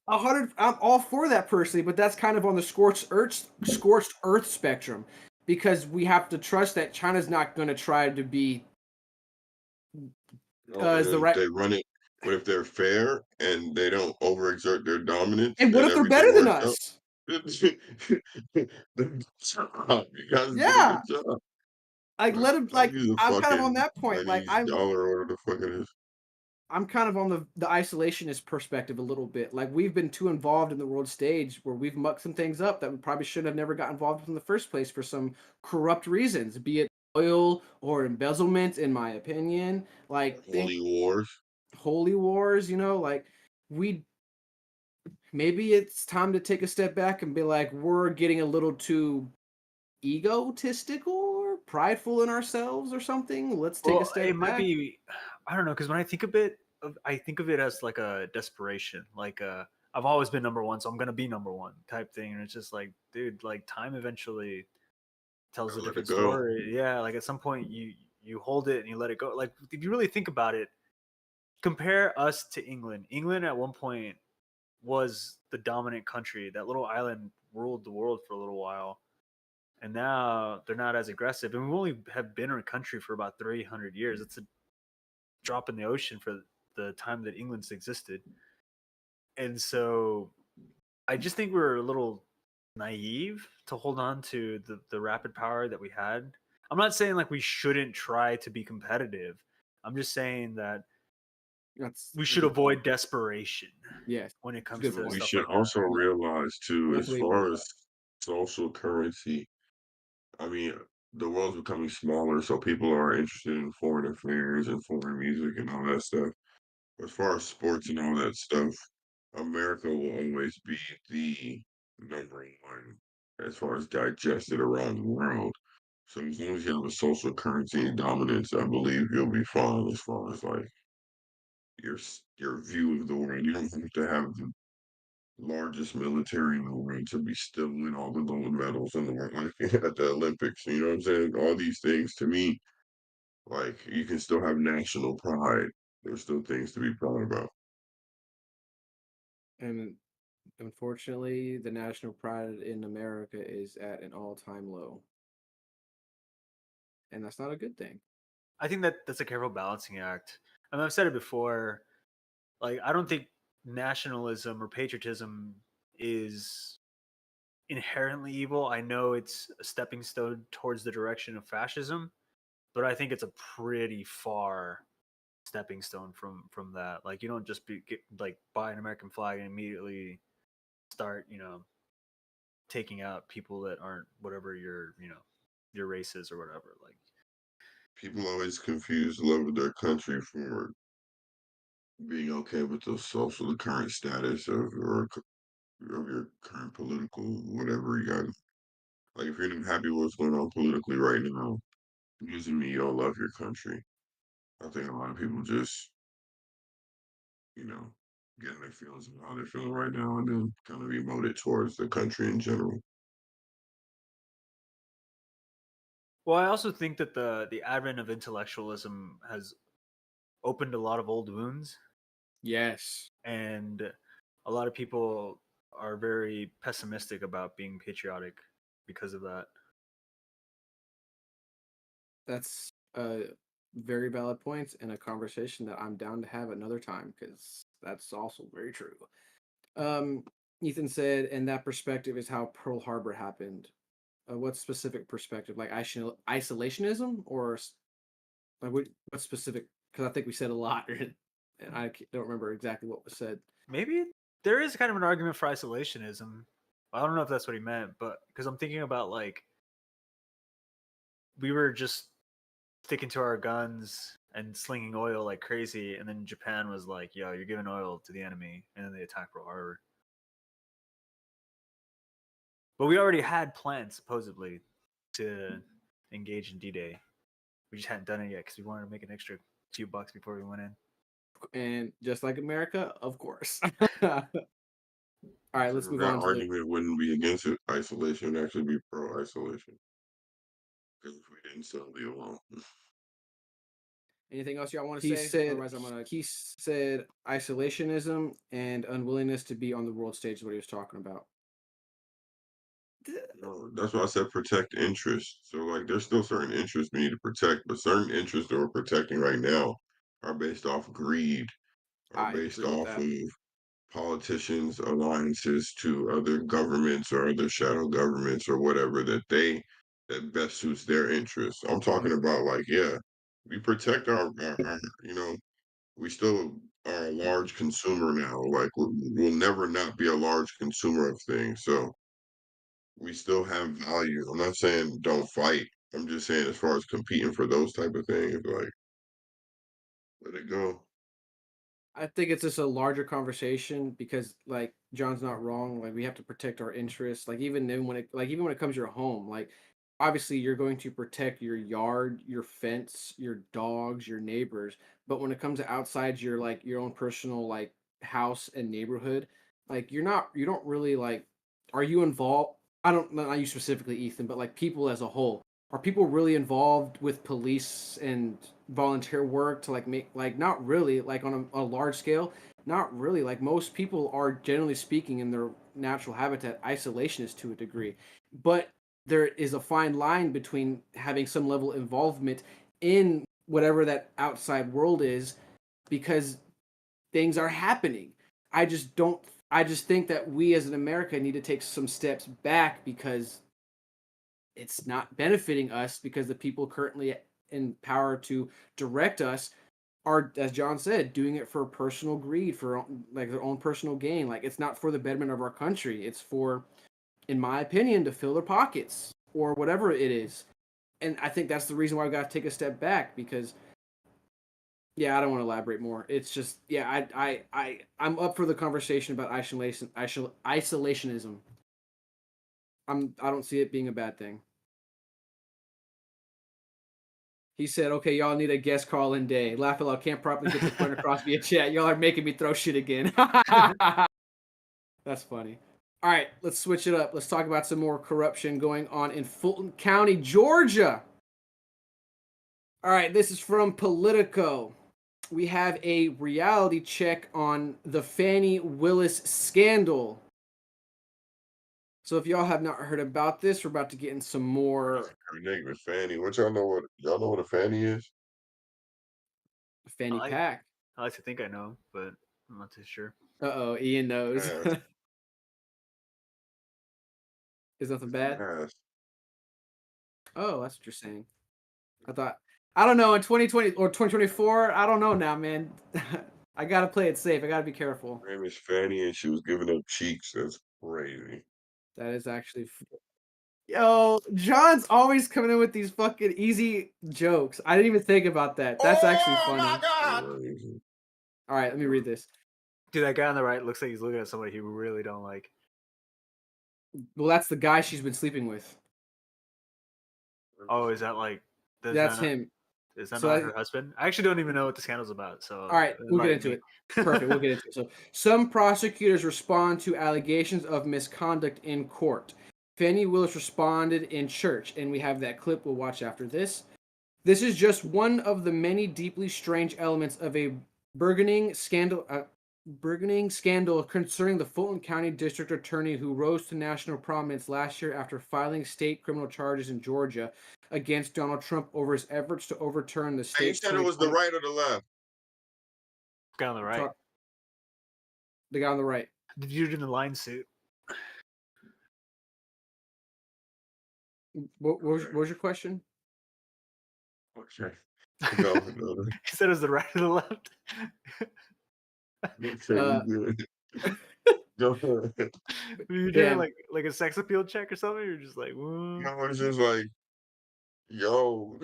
[SPEAKER 1] 100. I'm all for that personally, but that's kind of on the scorched earth spectrum, because we have to trust that China's not going to try to be as the
[SPEAKER 2] and
[SPEAKER 1] right.
[SPEAKER 2] they run it. But if they're fair and they don't overexert their dominance,
[SPEAKER 1] And what
[SPEAKER 2] then
[SPEAKER 1] if they're
[SPEAKER 2] everything
[SPEAKER 1] better than
[SPEAKER 2] works out.
[SPEAKER 1] us?
[SPEAKER 2] Good job. You guys did a
[SPEAKER 1] Yeah.
[SPEAKER 2] good job.
[SPEAKER 1] Like let him.
[SPEAKER 2] I'll
[SPEAKER 1] Like
[SPEAKER 2] use a
[SPEAKER 1] I'm kind of on
[SPEAKER 2] fucking
[SPEAKER 1] that point. Like
[SPEAKER 2] Chinese dollar or whatever the fuck it is.
[SPEAKER 1] I'm kind of on the isolationist perspective a little bit. Like we've been too involved in the world stage where we've mucked some things up that we probably should have never got involved with in the first place for some corrupt reasons, be it oil or embezzlement, in my opinion. Like
[SPEAKER 2] Holy wars.
[SPEAKER 1] holy wars, like we maybe it's time to take a step back and be like, we're getting a little too egotistical or prideful in ourselves or something. Let's take a step
[SPEAKER 3] It might
[SPEAKER 1] back.
[SPEAKER 3] be, I don't know, because when I think of it, I think of it as like a desperation, like I've always been number one, so I'm gonna be number one type thing, and it's just like, dude, like time eventually tells a
[SPEAKER 2] Let it
[SPEAKER 3] different
[SPEAKER 2] go.
[SPEAKER 3] story. Yeah, like at some point you hold it and you let it go. Like if you really think about it, compare us to England. England at one point was the dominant country. That little island ruled the world for a little while. And now they're not as aggressive. And we only have been a country for about 300 years. It's a drop in the ocean for the time that England's existed. And so I just think we're a little naive to hold on to the rapid power that we had. I'm not saying like we shouldn't try to be competitive. I'm just saying that
[SPEAKER 1] That's
[SPEAKER 3] we should avoid desperation
[SPEAKER 1] yes.
[SPEAKER 3] when it comes
[SPEAKER 1] Good
[SPEAKER 3] to
[SPEAKER 1] point.
[SPEAKER 2] We
[SPEAKER 3] stuff
[SPEAKER 2] should
[SPEAKER 3] like that.
[SPEAKER 2] also realize too, as
[SPEAKER 1] Definitely agree
[SPEAKER 2] far
[SPEAKER 1] with
[SPEAKER 2] as social currency, I mean, the world's becoming smaller, so people are interested in foreign affairs and foreign music and all that stuff. As far as sports and all that stuff, America will always be the number one as far as digested around the world. So as long as you have a social currency and dominance, I believe you'll be fine as far as like your view of the world. You don't have to have the largest military in the world to be still win all the gold medals in the world like at the Olympics. You know what I'm saying? All these things to me, like you can still have national pride. There's still things to be proud about.
[SPEAKER 1] And unfortunately, the national pride in America is at an all-time low. And that's not a good thing.
[SPEAKER 3] I think that's a careful balancing act. I mean, I've said it before. Like, I don't think nationalism or patriotism is inherently evil. I know it's a stepping stone towards the direction of fascism, but I think it's a pretty far stepping stone from that. Like, you don't just like buy an American flag and immediately start, taking out people that aren't whatever your race is or whatever. Like,
[SPEAKER 2] People always confuse love of their country for being okay with the current status of your current political whatever you got. Like if you're not happy with what's going on politically right now, it doesn't mean you don't love your country. I think a lot of people just, you know, getting their feelings of how they're feeling right now and then kind of emote it towards the country in general.
[SPEAKER 3] well, I also think that the advent of intellectualism has opened a lot of old wounds,
[SPEAKER 1] Yes.
[SPEAKER 3] and a lot of people are very pessimistic about being patriotic because of that.
[SPEAKER 1] That's very valid points and a conversation that I'm down to have another time because that's also very true. Um, Ethan said, and that perspective is how Pearl Harbor happened. What specific perspective? Like isolationism or like what specific? Because I think we said a lot, and don't remember exactly what was said.
[SPEAKER 3] Maybe there is kind of an argument for isolationism. I don't know if that's what he meant, but because I'm thinking about like we were just sticking to our guns and slinging oil like crazy, and then Japan was like, "Yo, you're giving oil to the enemy," and then they attacked Pearl Harbor. But we already had plans supposedly to engage in D-Day. We just hadn't done it yet because we wanted to make an extra few bucks before we went in.
[SPEAKER 1] And just like America, of course. All right, let's
[SPEAKER 2] So
[SPEAKER 1] move
[SPEAKER 2] that
[SPEAKER 1] on to the.
[SPEAKER 2] argument wouldn't be against isolation; it'd actually be pro-isolation. Because if we didn't sound the alarm.
[SPEAKER 1] Anything else y'all want to say? Otherwise, He said isolationism and unwillingness to be on the world stage is what he was talking about.
[SPEAKER 2] No, that's why I said protect interests. So like there's still certain interests we need to protect, but certain interests that we're protecting right now are based off greed, are
[SPEAKER 1] I
[SPEAKER 2] based
[SPEAKER 1] agree with
[SPEAKER 2] off
[SPEAKER 1] that.
[SPEAKER 2] of politicians' alliances to other governments or other shadow governments or whatever that best suits their interests. I'm talking about like, yeah, we protect our we still are a large consumer now. Like we'll never not be a large consumer of things. So we still have value. I'm not saying don't fight. I'm just saying as far as competing for those type of things, like let it go.
[SPEAKER 1] I think it's just a larger conversation because, like, John's not wrong. Like, we have to protect our interests. Like, even then even when it comes to your home, like, obviously you're going to protect your yard, your fence, your dogs, your neighbors. But when it comes to outside your own personal house and neighborhood, like you don't really are you involved? I don't not you specifically, Ethan, but like people as a whole. Are people really involved with police and volunteer work to make not really on a large scale, not really. Like most people are generally speaking in their natural habitat isolationists to a degree, but there is a fine line between having some level of involvement in whatever that outside world is because things are happening. I just think that we as an America need to take some steps back because it's not benefiting us because the people currently in power to direct us are, as John said, doing it for personal greed, for their own personal gain. Like it's not for the betterment of our country. It's for, in my opinion, to fill their pockets or whatever it is. And I think that's the reason why we got to take a step back because, yeah, I don't want to elaborate more. It's just, yeah, I'm up for the conversation about isolationism. I don't see it being a bad thing. He said, okay, y'all need a guest call in day. Laugh aloud, can't properly get the point across via chat. Y'all are making me throw shit again. That's funny. All right, let's switch it up. Let's talk about some more corruption going on in Fulton County, Georgia. All right, this is from Politico. We have a reality check on the Fani Willis scandal. So if y'all have not heard about this, we're about to get in some more
[SPEAKER 2] Her name is Fanny. What y'all know what a Fanny is?
[SPEAKER 1] Fanny Pack.
[SPEAKER 3] I like to think I know, but I'm not too sure.
[SPEAKER 1] Uh-oh, Ian knows.
[SPEAKER 2] Yes.
[SPEAKER 1] Is nothing bad?
[SPEAKER 2] Yes.
[SPEAKER 1] Oh, that's what you're saying. I don't know, in 2020 or 2024, I don't know now, man. I gotta play it safe. I gotta be careful.
[SPEAKER 2] Her name is Fanny, and she was giving up cheeks. That's crazy.
[SPEAKER 1] That is actually. Yo, John's always coming in with these fucking easy jokes. I didn't even think about that. That's actually funny.
[SPEAKER 2] My God. Crazy.
[SPEAKER 1] All right, let me read this.
[SPEAKER 3] Dude, that guy on the right looks like he's looking at somebody he really don't like.
[SPEAKER 1] Well, that's the guy she's been sleeping with.
[SPEAKER 3] Oh, is that like?
[SPEAKER 1] That's him.
[SPEAKER 3] Is that
[SPEAKER 1] So
[SPEAKER 3] not her husband? I actually don't even know what the scandal's about. So
[SPEAKER 1] all right, we'll get into it. Perfect, we'll get into it. So some prosecutors respond to allegations of misconduct in court. Fani Willis responded in church, and we have that clip we'll watch after this. This is just one of the many deeply strange elements of a burgeoning scandal concerning the Fulton County District Attorney who rose to national prominence last year after filing state criminal charges in Georgia against Donald Trump over his efforts to overturn the
[SPEAKER 2] Hey, you
[SPEAKER 1] state's.
[SPEAKER 2] said it was the right or the left?
[SPEAKER 3] Guy on the right.
[SPEAKER 1] The guy on the right.
[SPEAKER 3] The dude in the line suit.
[SPEAKER 1] What was your question?
[SPEAKER 2] Okay. No.
[SPEAKER 3] He said it was the right or the left.
[SPEAKER 2] Okay, you good. Go ahead.
[SPEAKER 3] Were you doing like a sex appeal check or something? You're just like, whoa.
[SPEAKER 2] No, it's just like, yo.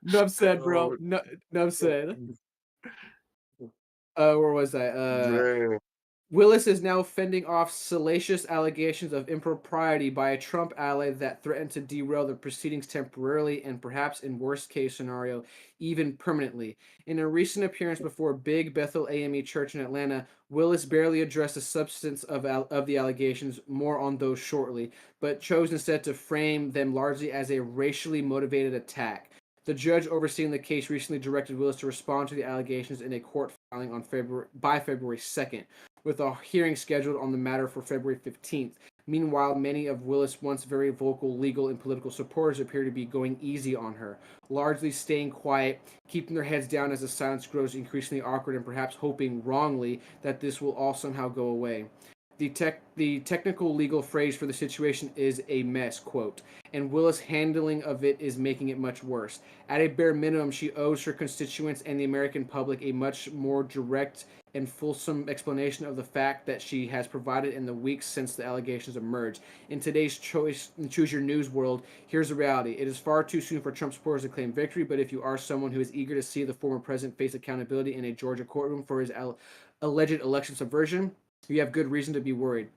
[SPEAKER 1] Enough said, bro. Enough said. Where was I?
[SPEAKER 2] Man.
[SPEAKER 1] Willis is now fending off salacious allegations of impropriety by a Trump ally that threatened to derail the proceedings temporarily and perhaps in worst case scenario, even permanently. In a recent appearance before Big Bethel AME Church in Atlanta, Willis barely addressed the substance of the allegations, more on those shortly, but chose instead to frame them largely as a racially motivated attack. The judge overseeing the case recently directed Willis to respond to the allegations in a court filing on February 2nd, with a hearing scheduled on the matter for February 15th. Meanwhile, many of Willis' once very vocal legal and political supporters appear to be going easy on her, largely staying quiet, keeping their heads down as the silence grows increasingly awkward and perhaps hoping wrongly that this will all somehow go away. The technical legal phrase for the situation is a mess, quote, and Willis' handling of it is making it much worse. At a bare minimum, she owes her constituents and the American public a much more direct and fulsome explanation of the fact that she has provided in the weeks since the allegations emerged. In today's Choose Your News world, here's the reality. It is far too soon for Trump supporters to claim victory, but if you are someone who is eager to see the former president face accountability in a Georgia courtroom for his alleged election subversion, you have good reason to be worried.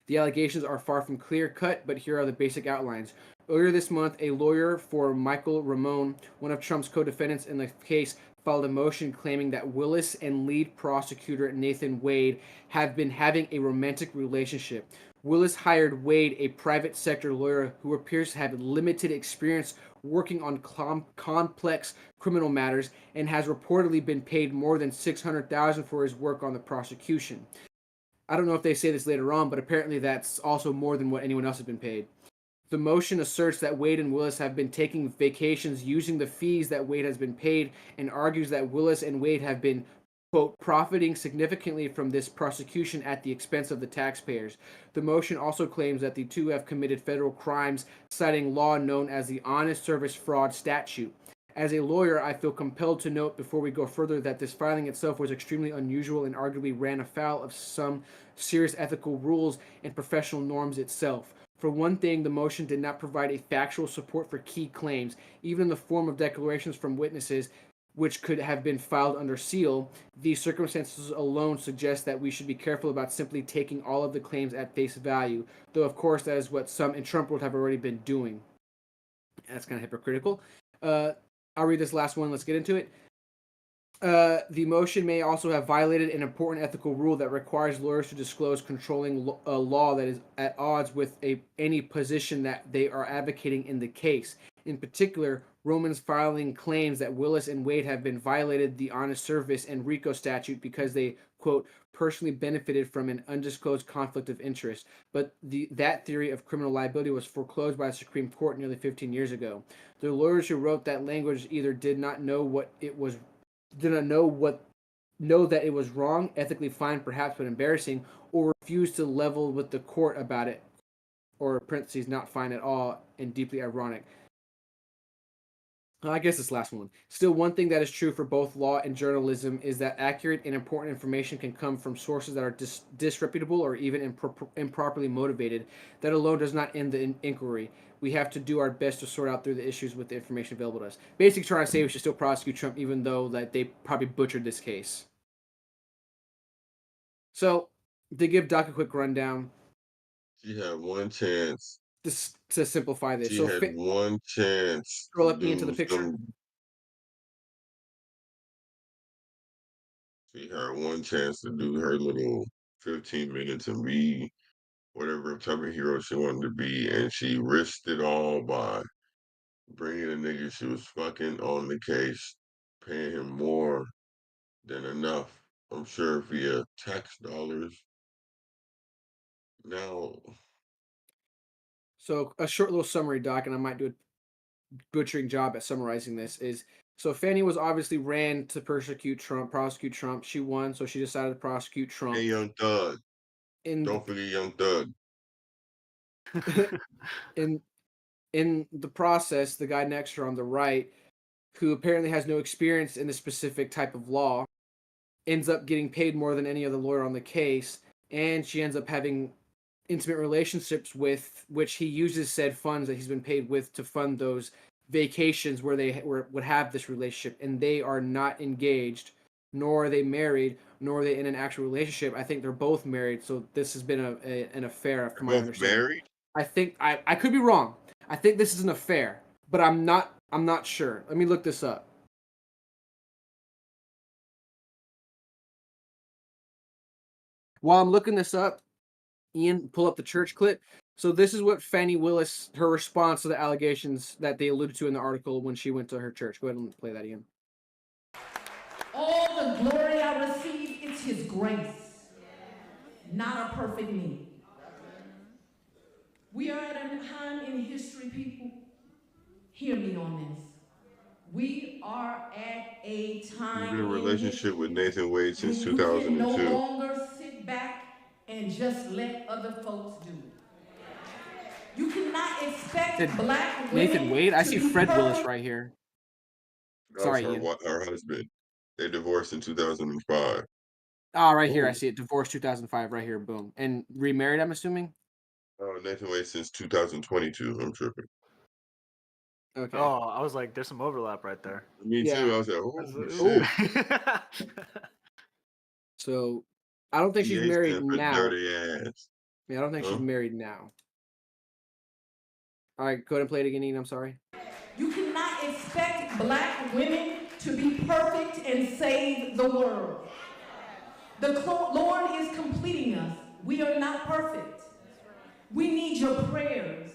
[SPEAKER 1] The allegations are far from clear-cut, but here are the basic outlines. Earlier this month, a lawyer for Michael Ramone, one of Trump's co-defendants in the case, filed a motion claiming that Willis and lead prosecutor Nathan Wade have been having a romantic relationship. Willis hired Wade, a private sector lawyer who appears to have limited experience working on complex criminal matters and has reportedly been paid more than $600,000 for his work on the prosecution. I don't know if they say this later on, but apparently that's also more than what anyone else has been paid. The motion asserts that Wade and Willis have been taking vacations using the fees that Wade has been paid and argues that Willis and Wade have been, quote, profiting significantly from this prosecution at the expense of the taxpayers. The motion also claims that the two have committed federal crimes, citing law known as the Honest Service Fraud Statute. As a lawyer, I feel compelled to note before we go further that this filing itself was extremely unusual and arguably ran afoul of some serious ethical rules and professional norms itself. For one thing, the motion did not provide a factual support for key claims, even in the form of declarations from witnesses which could have been filed under seal. These circumstances alone suggest that we should be careful about simply taking all of the claims at face value, though of course that is what some in Trump world have already been doing. That's kind of hypocritical. I'll read this last one. Let's get into it. The motion may also have violated an important ethical rule that requires lawyers to disclose controlling law that is at odds with any position that they are advocating in the case. In particular, Roman's filing claims that Willis and Wade have been violated the Honest Service and RICO statute because they, quote, personally benefited from an undisclosed conflict of interest. But that theory of criminal liability was foreclosed by the Supreme Court nearly 15 years ago. The lawyers who wrote that language either did not know that it was wrong, ethically fine perhaps, but embarrassing, or refused to level with the court about it, or parentheses, not fine at all, and deeply ironic. I guess this last one. Still, one thing that is true for both law and journalism is that accurate and important information can come from sources that are disreputable or even improperly motivated. That alone does not end the inquiry. We have to do our best to sort out through the issues with the information available to us. Basically trying to say we should still prosecute Trump even though that they probably butchered this case. So, to give Doc a quick rundown.
[SPEAKER 2] She had one chance.
[SPEAKER 1] Just to simplify this.
[SPEAKER 2] She
[SPEAKER 1] so
[SPEAKER 2] had one chance.
[SPEAKER 1] Scroll up me into the picture.
[SPEAKER 2] She had one chance to do her little 15 minutes and be whatever type of hero she wanted to be, and she risked it all by bringing a nigga she was fucking on the case, paying him more than enough, I'm sure, via tax dollars. Now,
[SPEAKER 1] so a short little summary, Doc, and I might do a butchering job at summarizing this, is so Fani was obviously ran to prosecute Trump. She won, so she decided to prosecute Trump.
[SPEAKER 2] hey, Young Thug. Don't forget Young Thug.
[SPEAKER 1] in the process, the guy next to her on the right, who apparently has no experience in this specific type of law, ends up getting paid more than any other lawyer on the case, and she ends up having intimate relationships with, which he uses said funds that he's been paid with to fund those vacations where they would have this relationship, and they are not engaged nor are they married, nor are they in an actual relationship. I think they're both married, so this has been an affair, from my
[SPEAKER 2] Both
[SPEAKER 1] understanding.
[SPEAKER 2] married?
[SPEAKER 1] I think I could be wrong. I think this is an affair, but I'm not sure. Let me look this up. While I'm looking this up, Ian, pull up the church clip. So this is what Fani Willis, her response to the allegations that they alluded to in the article when she went to her church. Go ahead and play that, Ian.
[SPEAKER 6] All the glory I receive, it's his grace, not a perfect me. We are at a time in history, people. Hear me on this. We are at a time
[SPEAKER 2] You've been in a
[SPEAKER 6] in
[SPEAKER 2] relationship
[SPEAKER 6] history
[SPEAKER 2] with Nathan Wade since
[SPEAKER 6] when you can no
[SPEAKER 2] 2002.
[SPEAKER 6] longer sit back and just let other folks do it. You cannot expect
[SPEAKER 1] Did
[SPEAKER 6] black women
[SPEAKER 1] Nathan Wade? I
[SPEAKER 6] to
[SPEAKER 1] see
[SPEAKER 6] be
[SPEAKER 1] Fred Willis
[SPEAKER 6] perfect.
[SPEAKER 1] right here.
[SPEAKER 2] That
[SPEAKER 1] Sorry,
[SPEAKER 2] was
[SPEAKER 1] Ian.
[SPEAKER 2] her husband. They divorced in 2005.
[SPEAKER 1] Ah, right here. I
[SPEAKER 2] Ooh.
[SPEAKER 1] see it. Divorce 2005 right here. Boom. And remarried, I'm assuming?
[SPEAKER 2] Nathan Wade since 2022. I'm tripping.
[SPEAKER 1] Okay.
[SPEAKER 3] Oh, I was like, there's some overlap right there.
[SPEAKER 2] Me
[SPEAKER 1] Yeah.
[SPEAKER 2] too. I was like,
[SPEAKER 3] That's-
[SPEAKER 2] oh shit.
[SPEAKER 1] So I don't think she's
[SPEAKER 2] EA
[SPEAKER 1] married
[SPEAKER 2] stand for
[SPEAKER 1] now.
[SPEAKER 2] dirty ass.
[SPEAKER 1] Yeah, I don't think she's
[SPEAKER 2] Huh?
[SPEAKER 1] married now. All right, go ahead and play it again, Ian. I'm sorry.
[SPEAKER 6] You cannot expect black women to be perfect and save the world. The Lord is completing us. We are not perfect. We need your prayers.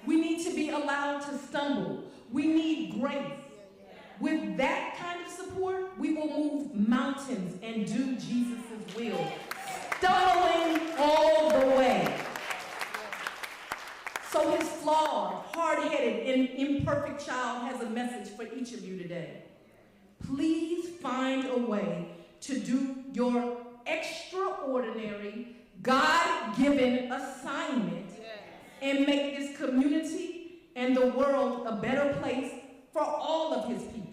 [SPEAKER 6] We need to be allowed to stumble. We need grace. With that kind of support, we will move mountains and do Jesus' will, stumbling all the way. So his flawed, hard-headed, and imperfect child has a message for each of you today. Please find a way to do your extraordinary, God-given assignment and make this community and the world a better place for all of his people.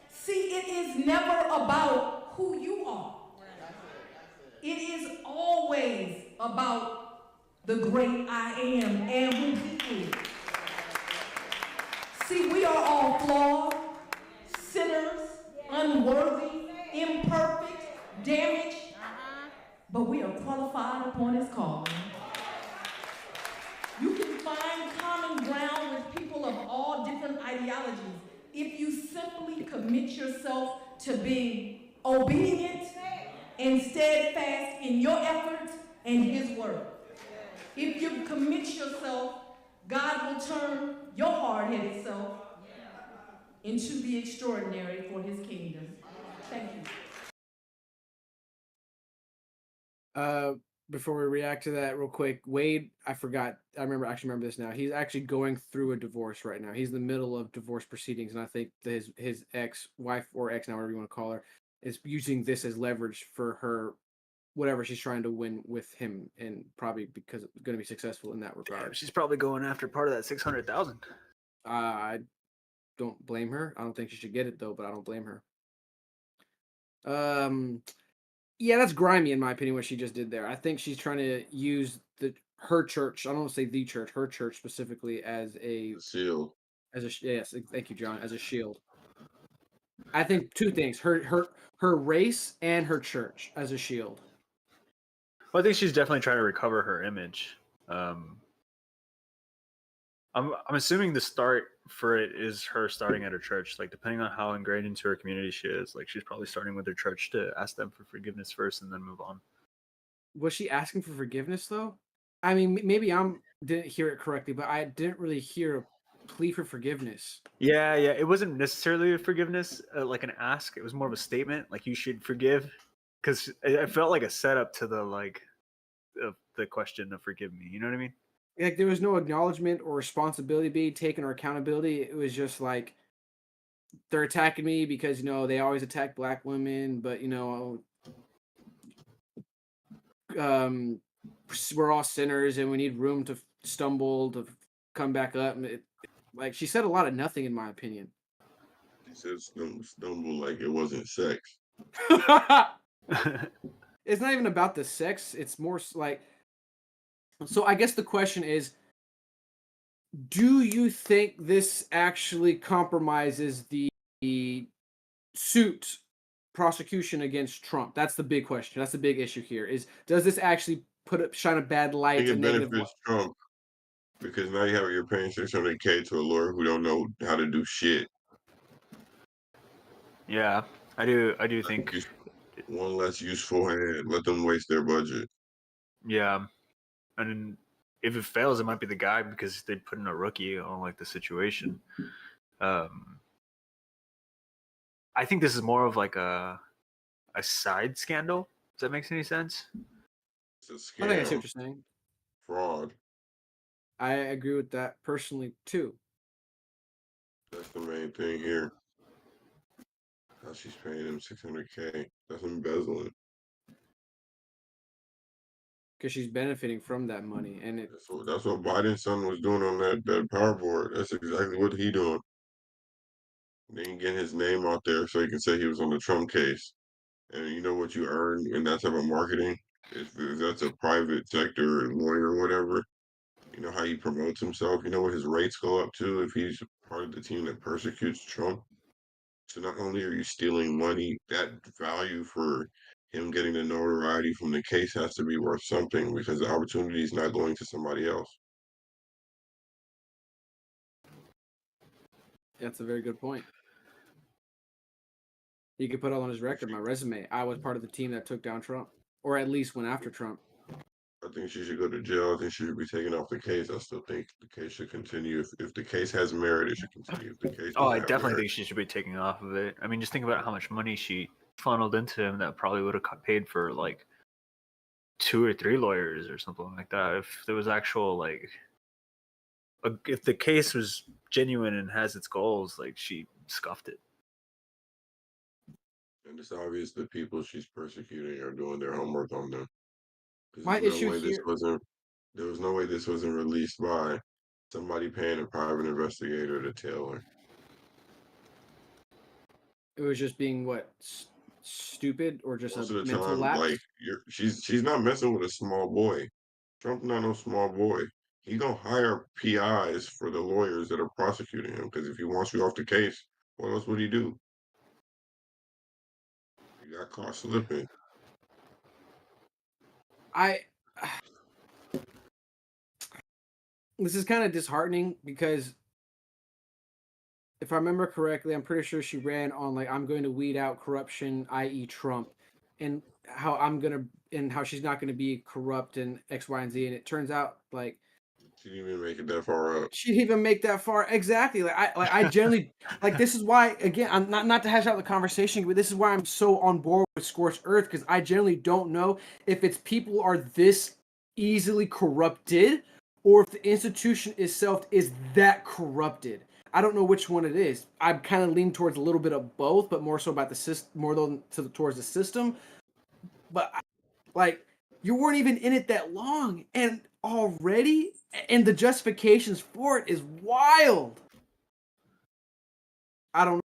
[SPEAKER 6] See, it is never about who you are. It is always about the great I am and who he is. See, we are all flawed, sinners, unworthy, imperfect, damaged, but we are qualified upon his calling. You can find common ground with people of all different ideologies if you simply commit yourself to being obedient and steadfast in your efforts and his word. If you commit yourself, God will turn your hard-headed self into the extraordinary for his kingdom. Thank you.
[SPEAKER 1] Before we react to that real quick, Wade, I actually remember this now. He's actually going through a divorce right now. He's in the middle of divorce proceedings, and I think that his ex-wife, or ex now, whatever you want to call her, is using this as leverage for her, whatever she's trying to win with him, and probably because it's going to be successful in that regard.
[SPEAKER 3] She's probably going after part of that 600,000.
[SPEAKER 1] I don't blame her. I don't think she should get it though, but I don't blame her. Yeah, that's grimy in my opinion what she just did there. I think she's trying to use her church. I don't want to say the church, her church specifically as a
[SPEAKER 2] Shield.
[SPEAKER 1] yes. Thank you, John. As a shield. I think two things: her race and her church as a shield.
[SPEAKER 3] Well, I think she's definitely trying to recover her image. I'm assuming the start for it is her starting at her church. Like, depending on how ingrained into her community she is, like she's probably starting with her church to ask them for forgiveness first and then move on.
[SPEAKER 1] Was she asking for forgiveness though? I mean, maybe didn't hear it correctly, but I didn't really hear a plea for forgiveness.
[SPEAKER 3] Yeah. It wasn't necessarily a forgiveness, like an ask. It was more of a statement, like you should forgive, because it felt like a setup to the question of forgive me. You know what I mean?
[SPEAKER 1] Like there was no acknowledgement or responsibility being taken or accountability. It was just like they're attacking me because they always attack black women, but we're all sinners and we need room to stumble to come back up. And like she said a lot of nothing in my opinion.
[SPEAKER 2] She said stumble like it wasn't sex.
[SPEAKER 1] It's not even about the sex. It's more like. So I guess the question is, do you think this actually compromises the suit prosecution against Trump? That's the big question. That's the big issue here. Is does this actually shine a bad
[SPEAKER 2] I
[SPEAKER 1] light,
[SPEAKER 2] think
[SPEAKER 1] a
[SPEAKER 2] it
[SPEAKER 1] negative?
[SPEAKER 2] benefits Trump because now you're paying 600K to a lawyer who don't know how to do shit.
[SPEAKER 3] Yeah, I do
[SPEAKER 2] I think
[SPEAKER 3] think.
[SPEAKER 2] it's one less useful hand. Let them waste their budget.
[SPEAKER 3] Yeah, and if it fails, it might be the guy because they put in a rookie on like the situation. I think this is more of like a side scandal. Does that make any sense?
[SPEAKER 2] It's a
[SPEAKER 1] I think I see
[SPEAKER 2] scam,
[SPEAKER 1] what you're saying.
[SPEAKER 2] fraud.
[SPEAKER 1] I agree with that personally too,
[SPEAKER 2] That's the main thing here. How she's paying him 600K. That's embezzling.
[SPEAKER 1] because she's benefiting from that money, and it.
[SPEAKER 2] That's what Biden's son was doing on that power board. That's exactly what he doing. They can get his name out there so he can say he was on the Trump case. And you know what you earn in that type of marketing? If that's a private sector lawyer or whatever, you know how he promotes himself. You know what his rates go up to if he's part of the team that persecutes Trump. So not only are you stealing money, that value for him getting the notoriety from the case has to be worth something because the opportunity is not going to somebody else.
[SPEAKER 1] That's a very good point. He could put all on his record, my resume. I was part of the team that took down Trump, or at least went after Trump.
[SPEAKER 2] I think she should go to jail. I think she should be taken off the case. I still think the case should continue. If the case has merit, it should continue. If the case
[SPEAKER 3] Oh,
[SPEAKER 2] doesn't
[SPEAKER 3] I
[SPEAKER 2] have
[SPEAKER 3] definitely
[SPEAKER 2] merit,
[SPEAKER 3] think she should be taken off of it. I mean, just think about how much money she funneled into him that probably would have paid for like 2 or 3 lawyers or something like that. If there was actual like, if the case was genuine and has its goals, like she scuffed it.
[SPEAKER 2] and it's obvious the people she's persecuting are doing their homework on them. Because
[SPEAKER 1] My
[SPEAKER 2] there's no
[SPEAKER 1] issue
[SPEAKER 2] way this
[SPEAKER 1] here,
[SPEAKER 2] wasn't. There was no way this wasn't released by somebody paying a private investigator to tell her.
[SPEAKER 1] it was just being what stupid or just a
[SPEAKER 2] Most of the
[SPEAKER 1] mental
[SPEAKER 2] time, like
[SPEAKER 1] lapse.
[SPEAKER 2] she's not messing with a small boy. Trump not no small boy. He gonna hire PIs for the lawyers that are prosecuting him. Because if he wants you off the case, what else would he do? You got caught slipping.
[SPEAKER 1] I This is kind of disheartening because if I remember correctly, I'm pretty sure she ran on like I'm going to weed out corruption, i.e., Trump, and how she's not gonna be corrupt and X, Y, and Z. And it turns out like
[SPEAKER 2] She didn't even make it that far up.
[SPEAKER 1] she didn't even make that far. Exactly. I generally like this is why again I'm not to hash out the conversation, but this is why I'm so on board with Scorched Earth because I generally don't know if it's people are this easily corrupted or if the institution itself is that corrupted. I don't know which one it is. I'm kind of leaning towards a little bit of both, but more so about the system, more than towards the system. But like, you weren't even in it that long, and already, and the justifications for it is wild. I don't.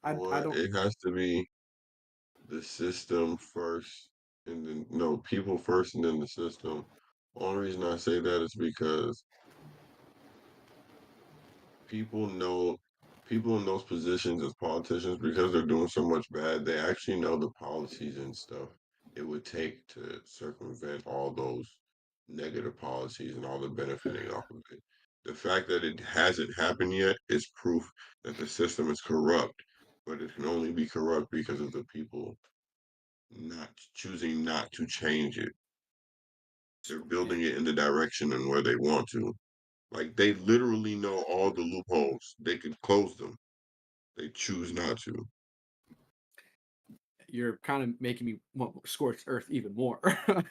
[SPEAKER 1] I
[SPEAKER 2] Well,
[SPEAKER 1] don't.
[SPEAKER 2] it has to be the system first, and then no people first, and then the system. Only reason I say that is because people know people in those positions as politicians because they're doing so much bad, they actually know the policies and stuff it would take to circumvent all those negative policies and all the benefiting off of it. The fact that it hasn't happened yet is proof that the system is corrupt, but it can only be corrupt because of the people not choosing not to change it. They're building it in the direction and where they want to. Like they literally know all the loopholes. They could close them. They choose not to.
[SPEAKER 1] You're kind of making me want Scorched Earth even more.
[SPEAKER 2] I'm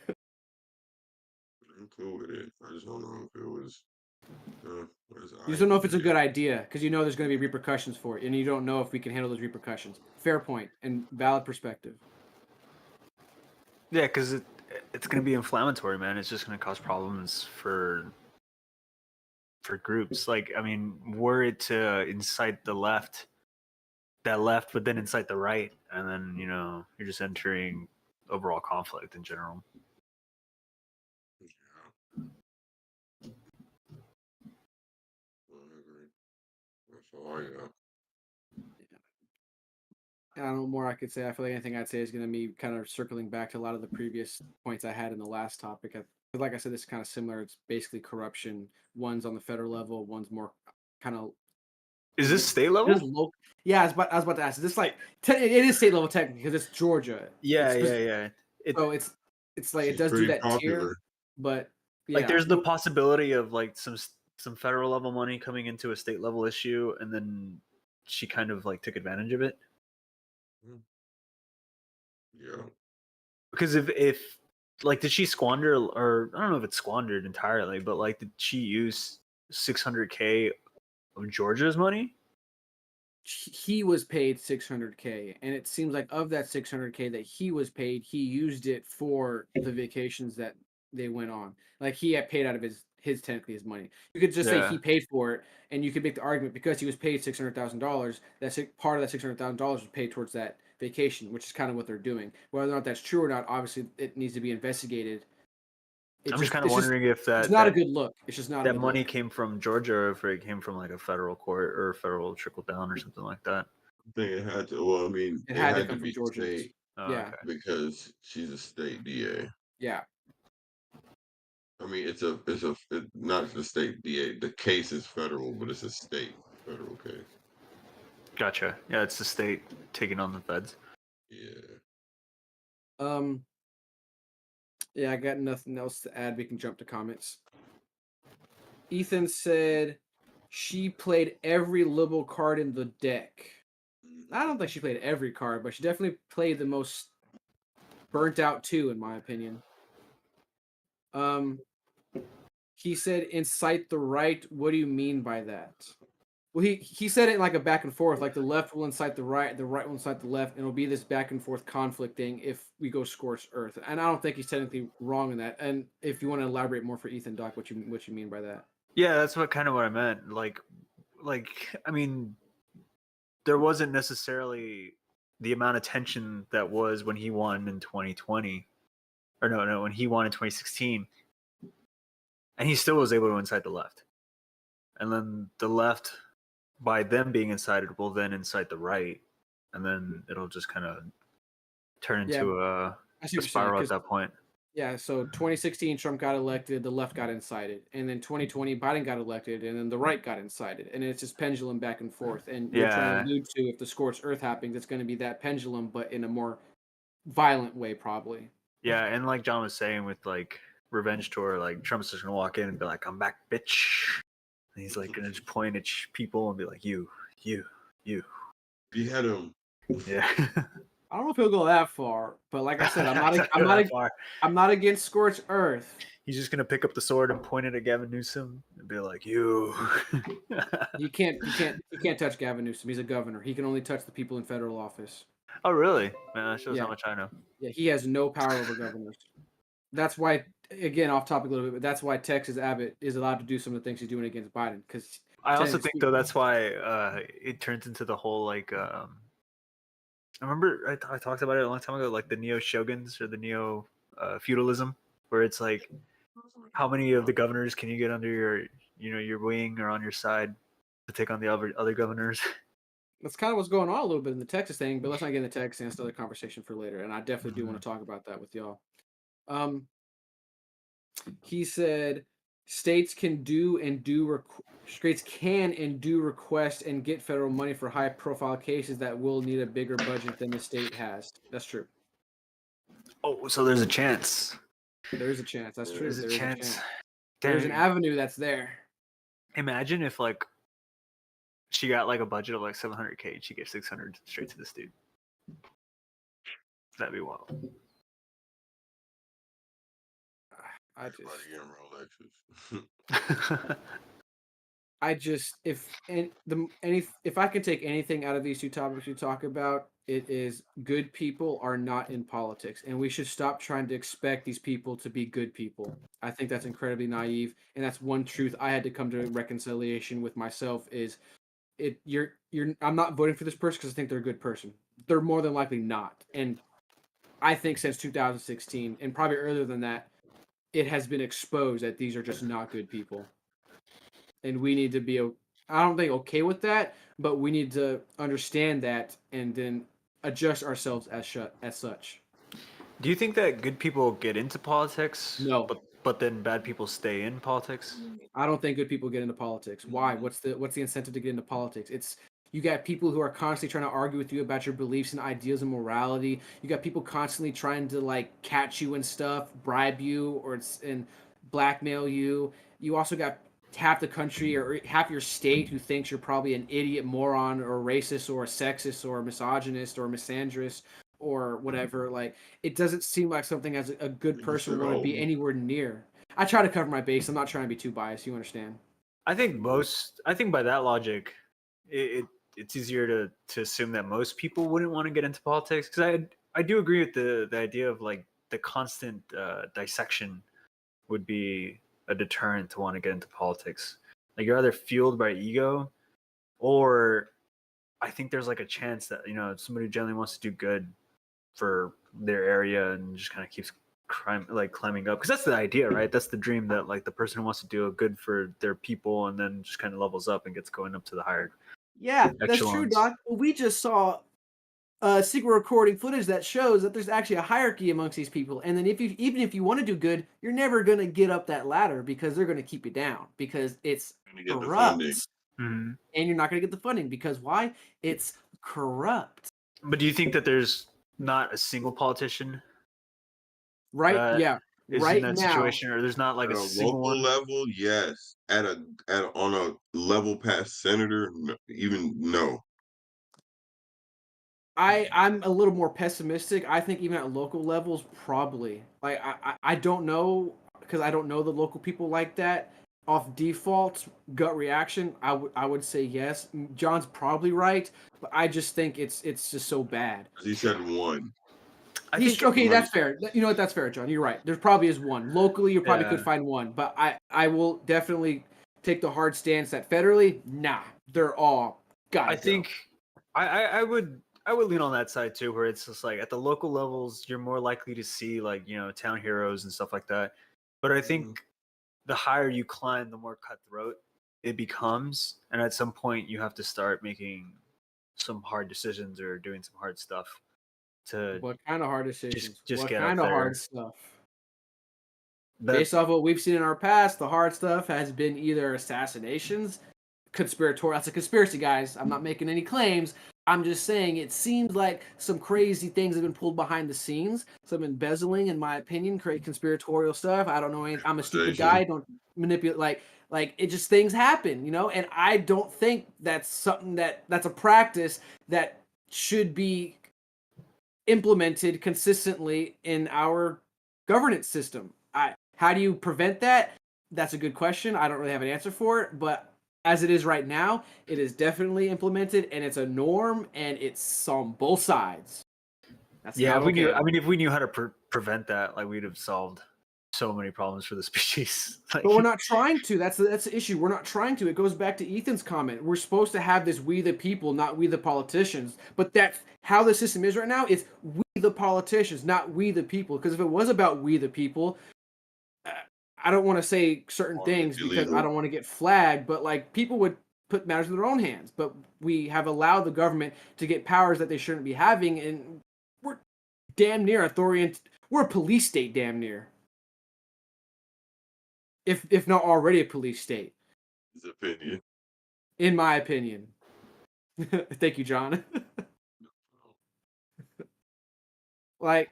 [SPEAKER 2] cool with it. I just don't know if it was as
[SPEAKER 1] You just don't know if it's a
[SPEAKER 2] idea.
[SPEAKER 1] good idea because you know there's going to be repercussions for it, and you don't know if we can handle those repercussions. Fair point and valid perspective.
[SPEAKER 3] Yeah, because it's going to be inflammatory, man. It's just going to cause problems for groups. Like, I mean, were it to incite the left, that left would then incite the right, and then you're just entering overall conflict in general.
[SPEAKER 2] Yeah. Well, I agree. That's all I got.
[SPEAKER 1] I don't know more I could say. I feel like anything I'd say is going to be kind of circling back to a lot of the previous points I had in the last topic. Like I said, this is kind of similar. It's basically corruption. One's on the federal level. One's more kind of
[SPEAKER 3] Is this state
[SPEAKER 1] just
[SPEAKER 3] level?
[SPEAKER 1] local. Yeah, I was about to ask. Is this like it is state level technically because it's Georgia.
[SPEAKER 3] Yeah,
[SPEAKER 1] It's,
[SPEAKER 3] yeah.
[SPEAKER 1] So it's like it
[SPEAKER 2] She's
[SPEAKER 1] does do
[SPEAKER 2] pretty
[SPEAKER 1] that
[SPEAKER 2] popular.
[SPEAKER 1] tier, but yeah,
[SPEAKER 3] Like, there's the possibility of like some federal level money coming into a state level issue, and then she kind of like took advantage of it.
[SPEAKER 2] Yeah.
[SPEAKER 3] Because if like, did she squander, or I don't know if it's squandered entirely, but like, did she use 600K of Georgia's money?
[SPEAKER 1] he was paid 600K, and it seems like of that 600K that he was paid, he used it for the vacations that they went on. Like he had paid out of his technically his money. You could just say
[SPEAKER 3] Yeah.
[SPEAKER 1] he paid for it, and you could make the argument because he was paid $600,000. That's part of that $600,000 was paid towards that vacation, which is kind of what they're doing. Whether or not that's true or not, obviously it needs to be investigated.
[SPEAKER 3] I'm just kind of wondering if
[SPEAKER 1] it's not a good look. It's just not a
[SPEAKER 3] that
[SPEAKER 1] good
[SPEAKER 3] money
[SPEAKER 1] look.
[SPEAKER 3] came from Georgia, or if it came from like a federal court or a federal trickle down or something like that.
[SPEAKER 2] I think it had to. Well, I mean,
[SPEAKER 1] It had to come from
[SPEAKER 2] be
[SPEAKER 1] Georgia.
[SPEAKER 2] state
[SPEAKER 3] Oh,
[SPEAKER 1] Yeah.
[SPEAKER 3] okay.
[SPEAKER 2] because she's a state DA.
[SPEAKER 1] Yeah.
[SPEAKER 2] I mean, it's not the state DA. The case is federal, but it's a state federal case.
[SPEAKER 3] Gotcha. Yeah, it's the state taking on the feds.
[SPEAKER 2] Yeah.
[SPEAKER 1] Yeah, I got nothing else to add. We can jump to comments. Ethan said she played every liberal card in the deck. I don't think she played every card, but she definitely played the most burnt out two, in my opinion. He said incite the right. What do you mean by that? Well, he said it in like a back and forth, like the left will incite the right will incite the left, and it'll be this back and forth conflict thing if we go scorched earth. And I don't think he's technically wrong in that. And if you want to elaborate more for Ethan, Doc, what you mean by that?
[SPEAKER 3] Yeah, that's what I meant. Like I mean, there wasn't necessarily the amount of tension that was when he won in 2020, or no, when he won in 2016, and he still was able to incite the left, and then the left, by them being incited, will then incite the right, and then it'll just kind of turn into a spiral at that point.
[SPEAKER 1] Yeah, so 2016 Trump got elected, the left got incited, and then 2020 Biden got elected, and then the right got incited, and it's just pendulum back and forth. And you're trying to allude to if the scorched earth happens, it's going to be that pendulum, but in a more violent way, probably.
[SPEAKER 3] Yeah, and like John was saying with like Revenge Tour, like Trump's just gonna walk in and be like, "I'm back, bitch," and he's like gonna just point at people and be like, "You."
[SPEAKER 2] Behead him.
[SPEAKER 3] Yeah.
[SPEAKER 1] I don't know if he'll go that far, but like I said, I'm not against scorched earth.
[SPEAKER 3] He's just gonna pick up the sword and point it at Gavin Newsom and be like, "You."
[SPEAKER 1] You can't touch Gavin Newsom. He's a governor. He can only touch the people in federal office.
[SPEAKER 3] Oh, really? Man, that shows
[SPEAKER 1] Yeah.
[SPEAKER 3] how much I know.
[SPEAKER 1] Yeah, he has no power over governors. That's why, again, off topic a little bit, but that's why Texas Abbott is allowed to do some of the things he's doing against Biden. Because
[SPEAKER 3] I also think though that's why it turns into the whole like. I remember I talked about it a long time ago, like the neo shoguns or the neo feudalism, where it's like, how many of the governors can you get under your wing or on your side to take on the other governors?
[SPEAKER 1] That's kind of what's going on a little bit in the Texas thing, but let's not get into Texas. That's another conversation for later, and I definitely do want to talk about that with y'all. He said states can request and get federal money for high profile cases that will need a bigger budget than the state has. That's true.
[SPEAKER 3] Oh, so there's a chance.
[SPEAKER 1] There is a chance. That's true.
[SPEAKER 3] There's a chance.
[SPEAKER 1] There's an avenue that's there.
[SPEAKER 3] Imagine if like she got like a budget of like 700K and she gave 600 straight to this dude. That'd be wild.
[SPEAKER 1] If I could take anything out of these two topics we talk about, it is good people are not in politics, and we should stop trying to expect these people to be good people. I think that's incredibly naive, and that's one truth I had to come to reconciliation with myself. I'm not voting for this person because I think they're a good person. They're more than likely not, and I think since 2016 and probably earlier than that, it has been exposed that these are just not good people. And we need to be, I don't think okay with that, but we need to understand that and then adjust ourselves as such.
[SPEAKER 3] Do you think that good people get into politics?
[SPEAKER 1] No.
[SPEAKER 3] But then bad people stay in politics?
[SPEAKER 1] I don't think good people get into politics. Why? What's the incentive to get into politics? It's you got people who are constantly trying to argue with you about your beliefs and ideas and morality. You got people constantly trying to like catch you and stuff, bribe you and blackmail you. You also got half the country or half your state who thinks you're probably an idiot, moron, or racist, or a sexist, or a misogynist, or a misandrist, or whatever. Like it doesn't seem like something as a good person would want to be anywhere near. I try to cover my base. I'm not trying to be too biased. You understand?
[SPEAKER 3] I think by that logic, it's easier to assume that most people wouldn't want to get into politics, because I do agree with the idea of like the constant dissection would be a deterrent to want to get into politics. Like you're either fueled by ego, or I think there's like a chance that somebody generally wants to do good for their area and just kind of keeps climbing up, because that's the idea, right? That's the dream, that like the person who wants to do good for their people and then just kind of levels up and gets going up to the higher.
[SPEAKER 1] Yeah, that's true,
[SPEAKER 3] echelons.
[SPEAKER 1] Doc. We just saw secret recording footage that shows that there's actually a hierarchy amongst these people, and then even if you want to do good, you're never gonna get up that ladder because they're gonna keep you down because it's corrupt,
[SPEAKER 3] Mm-hmm.
[SPEAKER 1] and you're not gonna get the funding because why? It's corrupt.
[SPEAKER 3] But do you think that there's not a single politician
[SPEAKER 1] Right? Yeah.
[SPEAKER 3] is
[SPEAKER 1] Right
[SPEAKER 3] in that
[SPEAKER 1] now,
[SPEAKER 3] situation, or there's not like
[SPEAKER 2] At
[SPEAKER 3] a
[SPEAKER 2] a
[SPEAKER 3] single
[SPEAKER 2] local
[SPEAKER 3] one?
[SPEAKER 2] level, yes. On a level past senator, no.
[SPEAKER 1] I'm a little more pessimistic. I think even at local levels, probably. Like I don't know because I don't know the local people like that. Off default, gut reaction, I would say yes. John's probably right, but I just think it's just so bad.
[SPEAKER 2] He said one.
[SPEAKER 3] I think
[SPEAKER 1] Okay, that's fair. You know what? That's fair, John. You're right. There probably is one. Locally, you probably could
[SPEAKER 3] Yeah.
[SPEAKER 1] find one, but I will definitely take the hard stance that federally, nah, they're all gotta
[SPEAKER 3] I
[SPEAKER 1] go.
[SPEAKER 3] think I would lean on that side too, where it's just like at the local levels, you're more likely to see like town heroes and stuff like that. But I think the higher you climb, the more cutthroat it becomes, and at some point you have to start making some hard decisions or doing some hard stuff to
[SPEAKER 1] What kind of hard decisions?
[SPEAKER 3] just
[SPEAKER 1] What
[SPEAKER 3] get
[SPEAKER 1] kind
[SPEAKER 3] up
[SPEAKER 1] of
[SPEAKER 3] there.
[SPEAKER 1] hard stuff?
[SPEAKER 3] That-
[SPEAKER 1] Based off what we've seen in our past, the hard stuff has been either assassinations, conspiratorial. That's a conspiracy, guys. I'm not making any claims. I'm just saying it seems like some crazy things have been pulled behind the scenes. Some embezzling, in my opinion, create conspiratorial stuff. I don't know anything. I'm a stupid guy. Don't manipulate. Like it just things happen, And I don't think that's something that's a practice that should be implemented consistently in our governance system. How do you prevent that? That's a good question. I don't really have an answer for it, but as it is right now, it is definitely implemented, and it's a norm, and it's on both sides. That's
[SPEAKER 3] yeah,
[SPEAKER 1] not
[SPEAKER 3] if we knew.
[SPEAKER 1] okay.
[SPEAKER 3] I mean, if we knew how to prevent that, like we'd have solved so many problems for the species. Like,
[SPEAKER 1] But we're not trying to. That's the issue. We're not trying to. It goes back to Ethan's comment. We're supposed to have this we the people, not we the politicians. But that's how the system is right now. It's we the politicians, not we the people. Because if it was about we the people, I don't want to say certain things because I don't want to get flagged, but like people would put matters in their own hands. But we have allowed the government to get powers that they shouldn't be having, and we're damn near authoritarian. We're a police state, damn near. If not already a police state.
[SPEAKER 2] His opinion.
[SPEAKER 1] In my opinion. Thank you, John. Like,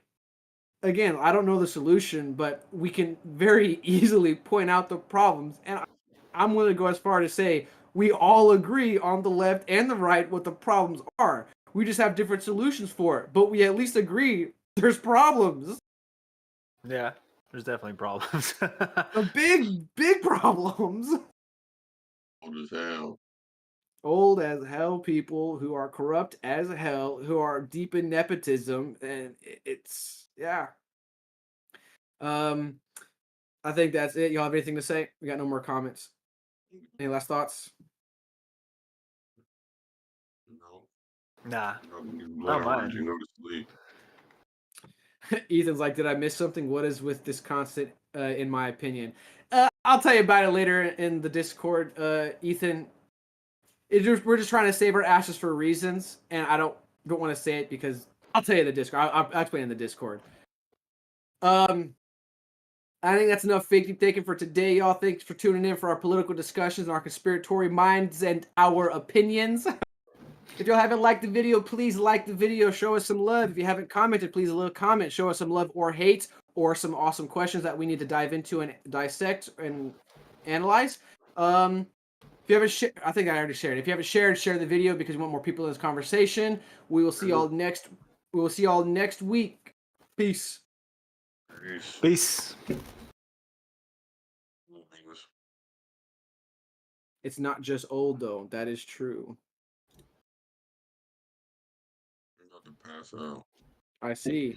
[SPEAKER 1] again, I don't know the solution, but we can very easily point out the problems. And I'm willing to go as far to say we all agree on the left and the right what the problems are. We just have different solutions for it. But we at least agree there's problems.
[SPEAKER 3] yeah, there's definitely problems.
[SPEAKER 1] Big problems.
[SPEAKER 2] Old as hell.
[SPEAKER 1] Old as hell people who are corrupt as hell, who are deep in nepotism, and it's yeah. I think that's it. Y'all have anything to say? We got no more comments. Any last thoughts?
[SPEAKER 2] No.
[SPEAKER 3] Nah,
[SPEAKER 2] Not
[SPEAKER 3] mine.
[SPEAKER 2] You go to sleep.
[SPEAKER 1] Ethan's like, did I miss something? What is with this constant, in my opinion? I'll tell you about it later in the Discord, Ethan. We're just trying to save our ashes for reasons, and I don't don't want to say it because I'll tell you in the Discord. I'll explain in the Discord. I think that's enough fake deep thinking for today, y'all. Thanks for tuning in for our political discussions and our conspiratorial minds and our opinions. If y'all haven't liked the video, please like the video. Show us some love. If you haven't commented, please leave a comment. Show us some love or hate or some awesome questions that we need to dive into and dissect and analyze. If you haven't shared, I think I already shared. If you haven't shared, share the video because we want more people in this conversation. We will see y'all next. We will see y'all next week. Peace.
[SPEAKER 3] Peace.
[SPEAKER 1] It's not just old though. That is true.
[SPEAKER 2] I'm about to pass out.
[SPEAKER 1] I see.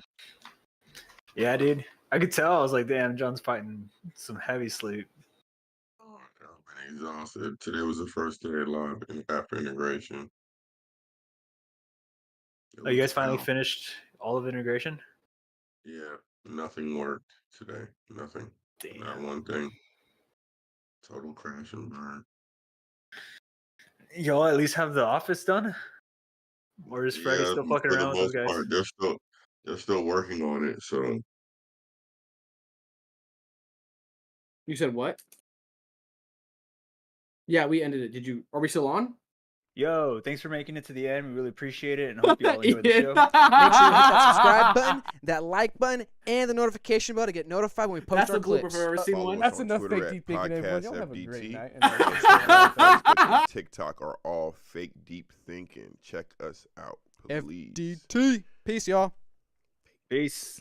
[SPEAKER 3] Yeah, dude. I could tell. I was like, damn, John's fighting some heavy sleep.
[SPEAKER 2] Oh, I've been exhausted. Today was the first day live after integration.
[SPEAKER 3] Oh, you guys finally finished all of integration?
[SPEAKER 2] Yeah, nothing worked today. Nothing.
[SPEAKER 3] Damn.
[SPEAKER 2] Not one thing. Total crash and burn.
[SPEAKER 3] Y'all at least have the office done? Or is Freddie
[SPEAKER 2] Yeah,
[SPEAKER 3] still fucking
[SPEAKER 2] for the
[SPEAKER 3] around with those
[SPEAKER 2] most
[SPEAKER 3] guys?
[SPEAKER 2] part, they're still working on it. So
[SPEAKER 1] You said what? Yeah, we ended it. Are we still on?
[SPEAKER 3] Yo, thanks for making it to the end. We really appreciate it and hope you all enjoyed the show.
[SPEAKER 7] Make sure you hit that subscribe button, that like button, and the notification bell to get notified when we post
[SPEAKER 1] That's
[SPEAKER 7] our
[SPEAKER 1] a blooper
[SPEAKER 7] clips.
[SPEAKER 1] if I've ever seen
[SPEAKER 8] Follow
[SPEAKER 1] one.
[SPEAKER 8] us
[SPEAKER 9] That's
[SPEAKER 8] on
[SPEAKER 9] enough
[SPEAKER 8] Twitter
[SPEAKER 9] fake deep
[SPEAKER 8] at
[SPEAKER 9] thinking, everyone.
[SPEAKER 8] Podcast
[SPEAKER 9] Y'all have a great
[SPEAKER 8] FDT.
[SPEAKER 9] night.
[SPEAKER 8] Instagram, Facebook, and TikTok are all fake deep thinking. Check us out, please.
[SPEAKER 7] FDT. Peace, y'all.
[SPEAKER 3] Peace.